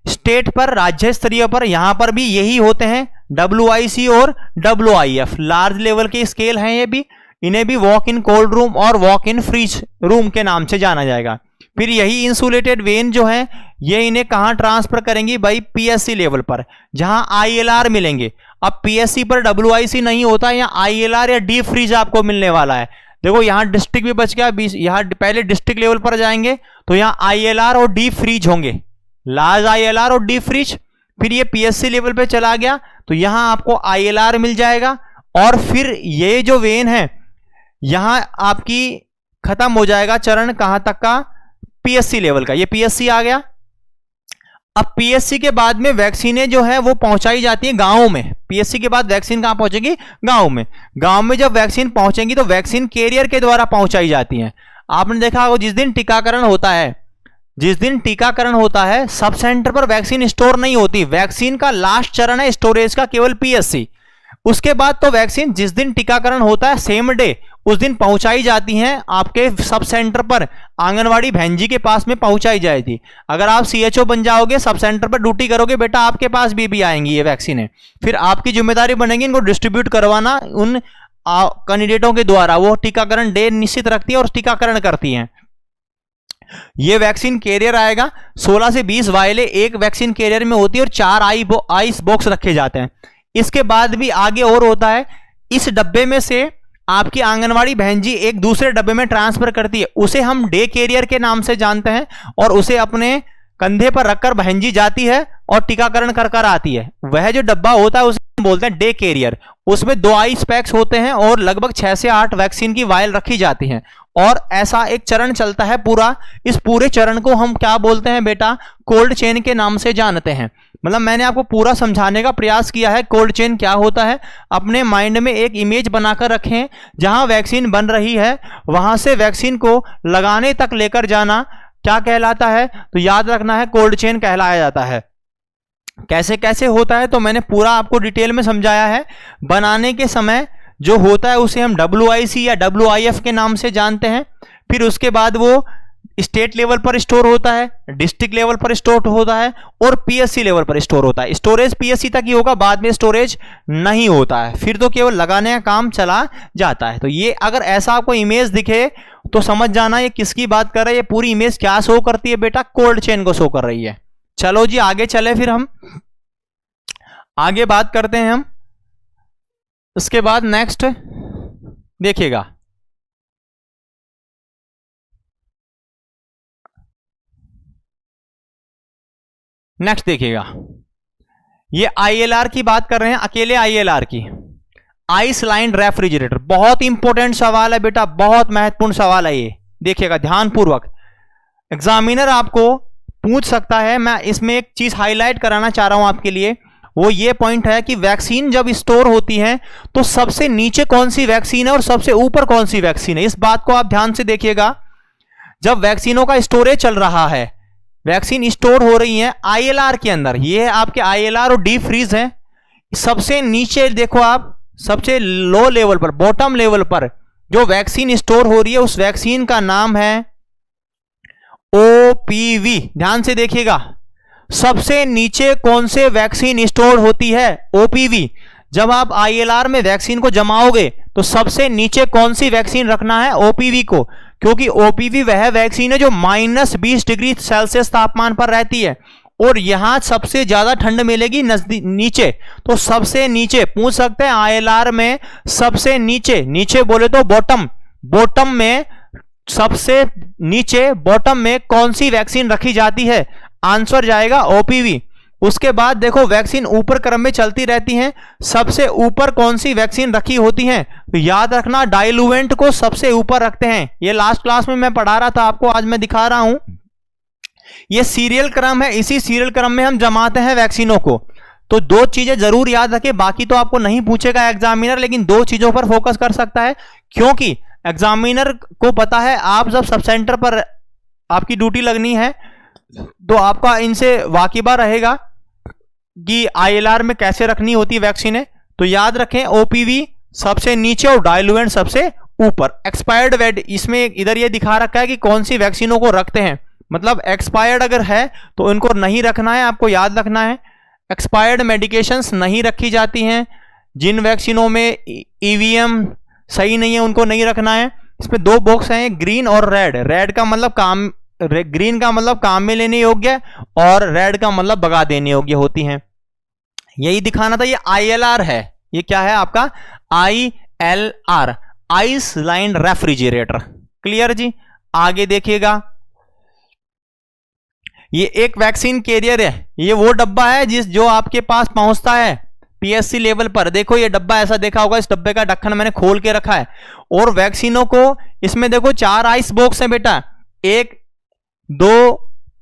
स्टेट पर, राज्य स्तरीय पर, यहां पर भी यही होते हैं WIC और WIF। लार्ज लेवल के स्केल हैं ये भी। इन्हें भी वॉक इन कोल्ड रूम और वॉक इन फ्रीज रूम के नाम से जाना जाएगा। फिर यही इंसुलेटेड वेन जो है ये इन्हें कहां ट्रांसफर करेंगी भाई? PSC लेवल पर, जहां ILR मिलेंगे। अब PSC पर WIC नहीं होता, यहाँ ILR या डीप फ्रीज आपको मिलने वाला है। देखो यहां डिस्ट्रिक्ट भी बच गया, यहां पहले डिस्ट्रिक्ट लेवल पर जाएंगे तो यहां ILR और डीप फ्रीज होंगे, लार्ज ILR और डीप फ्रीज। फिर ये PSC लेवल पे चला गया तो यहां आपको ILR मिल जाएगा, और फिर ये जो वेन है यहां आपकी खत्म हो जाएगा चरण कहां तक का? PSC लेवल का। ये PSC आ गया। अब PSC के बाद में वैक्सीनें जो है वो पहुंचाई जाती है गांवों में। PSC के बाद वैक्सीन कहां पहुंचेगी? गांव में। गांव में जब वैक्सीन पहुंचेंगी तो वैक्सीन कैरियर के द्वारा पहुंचाई जाती हैं। आपने देखा होगा जिस दिन टीकाकरण होता है सब सेंटर पर वैक्सीन स्टोर नहीं होती। वैक्सीन का लास्ट चरण है स्टोरेज का केवल PSC। उसके बाद तो वैक्सीन जिस दिन टीकाकरण होता है सेम डे उस दिन पहुंचाई जाती हैं आपके सब सेंटर पर, आंगनवाड़ी बहन जी के पास में पहुंचाई जाएगी। अगर आप CHO बन जाओगे, सब सेंटर पर ड्यूटी करोगे, बेटा आपके पास भी आएंगी ये वैक्सीनें। फिर आपकी जिम्मेदारी बनेगी इनको डिस्ट्रीब्यूट करवाना उन कैंडिडेटों के द्वारा। वो टीकाकरण डे निश्चित रखती है और टीकाकरण करती हैं। ये वैक्सीन कैरियर आएगा। 16 से 20 वायलें एक वैक्सीन कैरियर में होती है और 4 आइस बॉक्स रखे जाते हैं। इसके बाद भी आगे और होता है। इस डब्बे में से आपकी आंगनवाड़ी बहन जी एक दूसरे डब्बे में ट्रांसफर करती है, उसे हम डे कैरियर के नाम से जानते हैं, और उसे अपने कंधे पर रखकर बहन जी जाती है और टीकाकरण कर आती है। वह जो डब्बा होता है उसे हम बोलते हैं डे कैरियर। उसमें 2 आइस पैक्स होते हैं और लगभग 6 से 8 वैक्सीन की वायल रखी जाती हैं, और ऐसा एक चरण चलता है पूरा। इस पूरे चरण को हम क्या बोलते हैं बेटा? कोल्ड चेन के नाम से जानते हैं। मतलब मैंने आपको पूरा समझाने का प्रयास किया है कोल्ड चेन क्या होता है। अपने माइंड में एक इमेज बनाकर रखें, जहां वैक्सीन बन रही है वहां से वैक्सीन को लगाने तक लेकर जाना क्या कहलाता है? तो याद रखना है कोल्ड चेन कहलाया जाता है। कैसे कैसे होता है तो मैंने पूरा आपको डिटेल में समझाया है। बनाने के समय जो होता है उसे हम WIC या WIF के नाम से जानते हैं। फिर उसके बाद वो स्टेट लेवल पर स्टोर होता है, डिस्ट्रिक्ट लेवल पर स्टोर होता है, और PSC लेवल पर स्टोर होता है। स्टोरेज PSC तक ही होगा, बाद में स्टोरेज नहीं होता है। फिर तो केवल लगाने का काम चला जाता है। तो ये अगर ऐसा आपको इमेज दिखे तो समझ जाना ये किसकी बात कर रहा है। ये पूरी इमेज क्या शो करती है बेटा? कोल्ड चेन को शो कर रही है। चलो जी आगे चले, फिर हम आगे बात करते हैं हम। उसके बाद नेक्स्ट देखिएगा, नेक्स्ट देखिएगा, ये ILR की बात कर रहे हैं, अकेले ILR की। आइस लाइन रेफ्रिजरेटर बहुत इंपॉर्टेंट सवाल है बेटा, बहुत महत्वपूर्ण सवाल है ये। देखिएगा ध्यानपूर्वक, एग्जामिनर आपको पूछ सकता है। मैं इसमें एक चीज हाईलाइट कराना चाह रहा हूं आपके लिए, वो ये पॉइंट है कि वैक्सीन जब स्टोर होती है तो सबसे नीचे कौन सी वैक्सीन है और सबसे ऊपर कौन सी वैक्सीन है। इस बात को आप ध्यान से देखिएगा। जब वैक्सीनों का स्टोरेज चल रहा है, वैक्सीन स्टोर हो रही है ILR के अंदर, ये आपके ILR और डीप फ्रीज है। सबसे नीचे देखो आप, सबसे लो लेवल पर, बॉटम लेवल पर जो वैक्सीन स्टोर हो रही है उस वैक्सीन का नाम है OPV। ध्यान से देखिएगा, सबसे नीचे कौन से वैक्सीन स्टोर होती है? OPV। जब आप ILR में वैक्सीन को जमाओगे तो सबसे नीचे कौन सी वैक्सीन रखना है? OPV को, क्योंकि OPV वह वैक्सीन है जो -20 डिग्री सेल्सियस तापमान पर रहती है, और यहां सबसे ज्यादा ठंड मिलेगी नीचे। तो सबसे नीचे पूछ सकते हैं ILR में सबसे नीचे, नीचे बोले तो बॉटम, बॉटम में सबसे नीचे बॉटम में कौन सी वैक्सीन रखी जाती है? आंसर जाएगा OPV। उसके बाद देखो वैक्सीन ऊपर क्रम में चलती रहती हैं। सबसे ऊपर कौन सी वैक्सीन रखी होती है? तो याद रखना डाइल्यूएंट को सबसे ऊपर रखते हैं। ये लास्ट क्लास में मैं पढ़ा रहा था आपको, आज मैं दिखा रहा हूं। ये सीरियल क्रम है, इसी सीरियल क्रम में हम जमाते हैं वैक्सीनों को। तो दो चीजें जरूर याद रखें, बाकी तो आपको नहीं पूछेगा एग्जामिनर, लेकिन दो चीजों पर फोकस कर सकता है, क्योंकि एग्जामिनर को पता है आप जब सब सेंटर पर आपकी ड्यूटी लगनी है तो आपका इनसे वाकिबा रहेगा कि आईएलआर में कैसे रखनी होती है वैक्सीन। तो याद रखें ओपीवी सबसे नीचे और डाइल्यूएंट सबसे ऊपर। एक्सपायर्ड वेट इसमें इधर ये दिखा रखा है कि कौन सी वैक्सीनों को रखते हैं, मतलब एक्सपायर्ड अगर है तो इनको नहीं रखना है, आपको याद रखना है। एक्सपायर्ड मेडिकेशंस नहीं रखी जाती हैं। जिन वैक्सीनों में ईवीएम सही नहीं है उनको नहीं रखना है। इसमें दो बॉक्स हैं, ग्रीन और रेड। रेड का मतलब ग्रीन का मतलब काम में लेने योग्य और रेड का मतलब भगा देने योग्य होती हैं। यही दिखाना था। ये आईएलआर है, ये क्या है आपका ILR, ice line refrigerator. Clear जी। आगे देखिएगा, ये एक वैक्सीन कैरियर है। ये वो डब्बा है जो आपके पास पहुंचता है पीएससी लेवल पर। देखो ये डब्बा ऐसा देखा होगा, इस डब्बे का ढक्कन मैंने खोल के रखा है और वैक्सीनों को इसमें देखो 4 आइस बॉक्स हैं बेटा, 1 2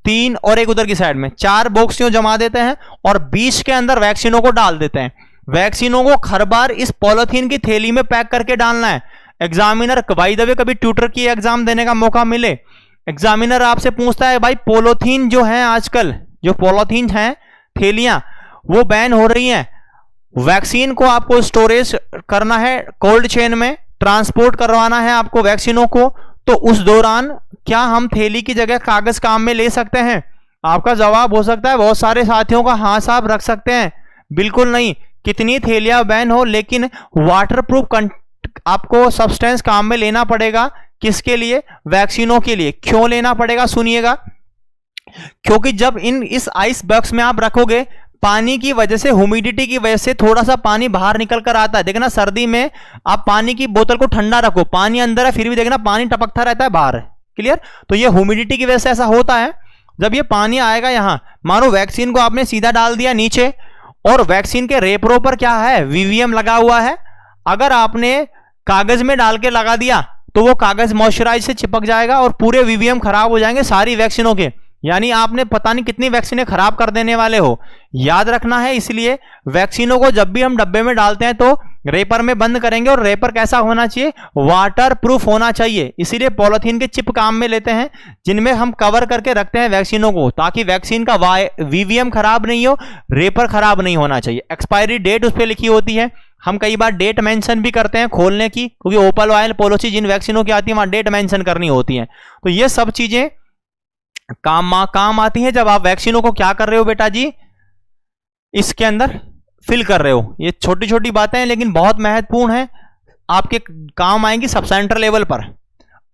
3 और एक उधर की साइड में 4 बॉक्स यूं जमा देते हैं और बीच के अंदर वैक्सीनों को डाल देते हैं। वैक्सीनों को हर बार इस पॉलिथीन की थैली में पैक करके डालना है। एग्जामिनर बाय द वे कभी ट्यूटर की एग्जाम देने का मौका मिले, एग्जामिनर आपसे पूछता है भाई पॉलिथीन जो है आजकल जो पॉलिथीन है थैलियां वो बैन हो रही हैं, वैक्सीन को आपको स्टोरेज करना है कोल्ड चेन में, ट्रांसपोर्ट करवाना है आपको वैक्सीनों को, तो उस दौरान क्या हम थैली की जगह कागज काम में ले सकते हैं? आपका जवाब हो सकता है बहुत सारे साथियों का हाँ साहब रख सकते हैं। बिल्कुल नहीं। कितनी थैलियां बैन हो लेकिन वाटरप्रूफ आपको सब्सटेंस काम में लेना पड़ेगा। किसके लिए? वैक्सीनों के लिए। क्यों लेना पड़ेगा सुनिएगा, क्योंकि जब इस आइस बॉक्स में आप रखोगे पानी की वजह से, ह्यूमिडिटी की वजह से थोड़ा सा पानी बाहर निकल कर आता है। देखना सर्दी में आप पानी की बोतल को ठंडा रखो, पानी अंदर है फिर भी देखना पानी टपकता रहता है बाहर। क्लियर। तो ये ह्यूमिडिटी की वजह से ऐसा होता है। जब ये पानी आएगा यहां, मानो वैक्सीन को आपने सीधा डाल दिया नीचे और वैक्सीन के रेपरो पर क्या है वीवीएम लगा हुआ है, अगर आपने कागज में डाल के लगा दिया तो वो कागज मॉइस्चराइज से चिपक जाएगा और पूरे वीवीएम खराब हो जाएंगे सारी वैक्सीनों के, यानी आपने पता नहीं कितनी वैक्सीनें खराब कर देने वाले हो। याद रखना है, इसलिए वैक्सीनों को जब भी हम डब्बे में डालते हैं तो रेपर में बंद करेंगे और रेपर कैसा होना चाहिए? वाटर प्रूफ होना चाहिए। इसीलिए पॉलिथीन के चिप काम में लेते हैं जिनमें हम कवर करके रखते हैं वैक्सीनों को, ताकि वैक्सीन का वीवीएम खराब नहीं हो, रेपर खराब नहीं होना चाहिए। एक्सपायरी डेट उस पर लिखी होती है। हम कई बार डेट मेंशन भी करते हैं खोलने की, क्योंकि ओपल ऑयल पॉलिसी जिन वैक्सीनों की आती है वहां डेट मेंशन करनी होती है। तो ये सब चीजें काम आती हैं जब आप वैक्सीनों को क्या कर रहे हो बेटा जी, इसके अंदर फिल कर रहे हो। ये छोटी छोटी बातें हैं लेकिन बहुत महत्वपूर्ण है, आपके काम आएंगी सब सेंटर लेवल पर।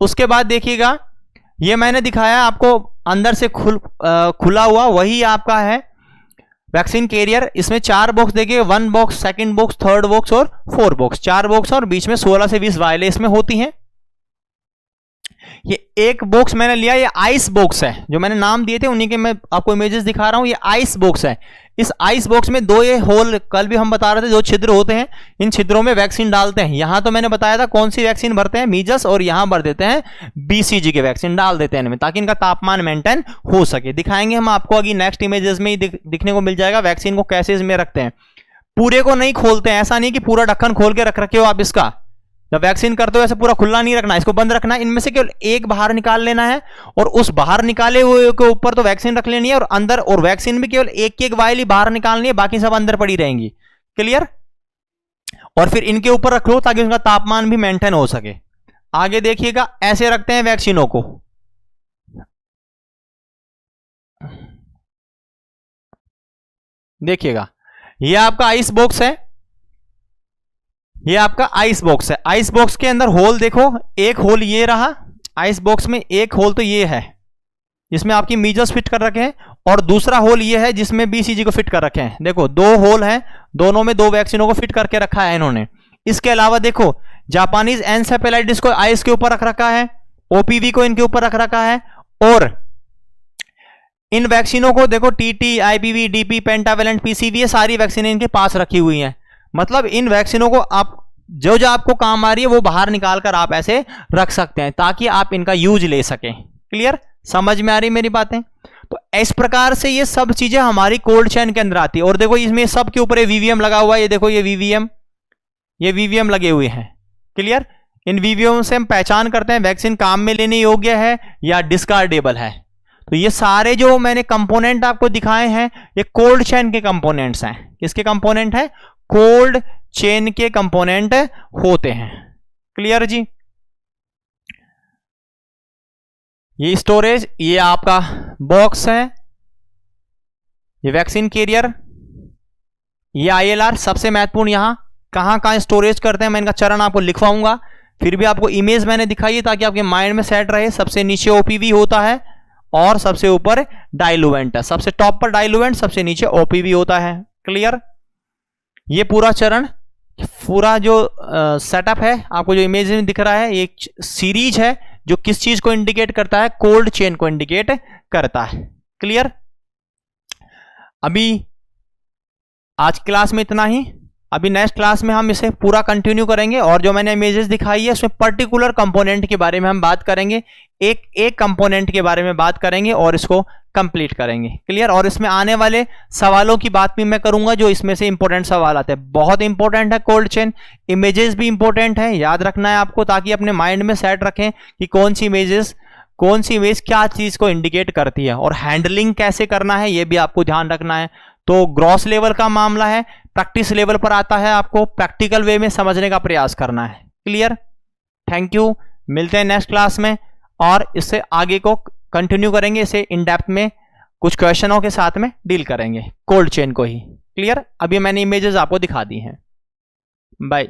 उसके बाद देखिएगा, ये मैंने दिखाया आपको अंदर से खुला हुआ, वही आपका है वैक्सीन कैरियर। इसमें 4 बॉक्स देखिए, 1 box, 2nd box, 3rd box और 4 बॉक्स। 4 बॉक्स और बीच में 16 से 20 वायलें इसमें होती हैं। ये एक बॉक्स मैंने लिया, ये आइस बॉक्स है, जो मैंने नाम दिए थे उन्हीं के मैं आपको इमेजेस दिखा रहा हूं। ये आइस बॉक्स है। इस आइस बॉक्स में 2 ये होल, कल भी हम बता रहे थे 2 छिद्र होते हैं, इन छिद्रों में वैक्सीन डालते हैं। यहां तो मैंने बताया था कौन सी वैक्सीन भरते हैं, मीजल्स, और यहां भर देते हैं बीसीजी के वैक्सीन डाल देते हैं इनमें, ताकि इनका तापमान मेंटेन हो सके। दिखाएंगे हम आपको अभी नेक्स्ट इमेजेस में ही दिखने को मिल जाएगा वैक्सीन को कैसे इसमें रखते हैं। पूरे को नहीं खोलते हैं, ऐसा नहीं कि पूरा ढक्कन खोल के रखे हो आप इसका। जब वैक्सीन करते हो ऐसे पूरा खुला नहीं रखना, इसको बंद रखना है। इनमें से केवल एक बाहर निकाल लेना है और उस बाहर निकाले हुए के ऊपर तो वैक्सीन रख लेनी है, और अंदर और वैक्सीन भी केवल एक वायल ही बाहर निकालनी है, बाकी सब अंदर पड़ी रहेंगी। क्लियर। और फिर इनके ऊपर रख लो ताकि उनका तापमान भी मेंटेन हो सके। आगे देखिएगा, ऐसे रखते हैं वैक्सीनों को। देखिएगा, ये आपका आइस बॉक्स है, ये आपका आइस बॉक्स है। आइस बॉक्स के अंदर होल देखो, एक होल ये रहा आइस बॉक्स में, एक होल तो ये है जिसमें आपकी मीजल्स फिट कर रखे हैं, और दूसरा होल ये है जिसमें बीसीजी को फिट कर रखे हैं। देखो 2 होल हैं, दोनों में 2 वैक्सीनों को फिट करके रखा है इन्होंने। इसके अलावा देखो, जापानीज एनसेफेलाइटिस को आइस के ऊपर रख रखा है, ओपीवी को इनके ऊपर रख रखा है, और इन वैक्सीनों को देखो, TT, IPv, DP, pentavalent, PCV, ये सारी वैक्सीन इनके पास रखी हुई हैं। मतलब इन वैक्सीनों को आप जो जो आपको काम आ रही है वो बाहर निकाल कर आप ऐसे रख सकते हैं ताकि आप इनका यूज ले सकें। क्लियर, समझ में आ रही मेरी बातें? तो इस प्रकार से ये सब चीजें हमारी कोल्ड चेन के अंदर आती है। और देखो इसमें सब के ऊपर वीवीएम लगा हुआ है, ये देखो ये वीवीएम लगे हुए हैं। क्लियर, इन वीवीएम से हम पहचान करते हैं वैक्सीन काम में लेने योग्य है या डिस्कार्डेबल है। तो ये सारे जो मैंने कंपोनेंट आपको दिखाए हैं ये कोल्ड चेन के कंपोनेंट्स हैं। किसके कंपोनेंट है? कोल्ड चेन के कंपोनेंट होते हैं। क्लियर जी? ये स्टोरेज, ये आपका बॉक्स है, ये वैक्सीन कैरियर, ये आईएलआर। सबसे महत्वपूर्ण यहां कहां कहां स्टोरेज करते हैं मैं इनका चरण आपको लिखवाऊंगा, फिर भी आपको इमेज मैंने दिखाई है ताकि आपके माइंड में सेट रहे। सबसे नीचे ओपीवी होता है और सबसे ऊपर डाइलुएंट है। सबसे टॉप पर डाइलुएंट, सबसे नीचे ओपीवी होता है। क्लियर, ये पूरा चरण, पूरा जो सेटअप है आपको जो इमेज में दिख रहा है, ये सीरीज है जो किस चीज को इंडिकेट करता है? कोल्ड चेन को इंडिकेट करता है। क्लियर, अभी आज क्लास में इतना ही। अभी नेक्स्ट क्लास में हम इसे पूरा कंटिन्यू करेंगे और जो मैंने इमेजेस दिखाई है उसमें पर्टिकुलर कंपोनेंट के बारे में हम बात करेंगे, एक एक कंपोनेंट के बारे में बात करेंगे और इसको कंप्लीट करेंगे। क्लियर, और इसमें आने वाले सवालों की बात भी मैं करूंगा जो इसमें से इंपॉर्टेंट सवाल आते हैं। बहुत इंपॉर्टेंट है कोल्ड चेन, इमेजेस भी इंपॉर्टेंट है, याद रखना है आपको ताकि अपने माइंड में सेट रखें कि कौन सी इमेज क्या चीज को इंडिकेट करती है और हैंडलिंग कैसे करना है ये भी आपको ध्यान रखना है। तो ग्रॉस लेवल का मामला है, प्रैक्टिस लेवल पर आता है, आपको प्रैक्टिकल वे में समझने का प्रयास करना है। क्लियर, थैंक यू, मिलते हैं नेक्स्ट क्लास में और इससे आगे को कंटिन्यू करेंगे। इसे इन डेप्थ में कुछ क्वेश्चनों के साथ में डील करेंगे, कोल्ड चेन को ही। क्लियर, अभी मैंने इमेजेस आपको दिखा दी हैं। बाय।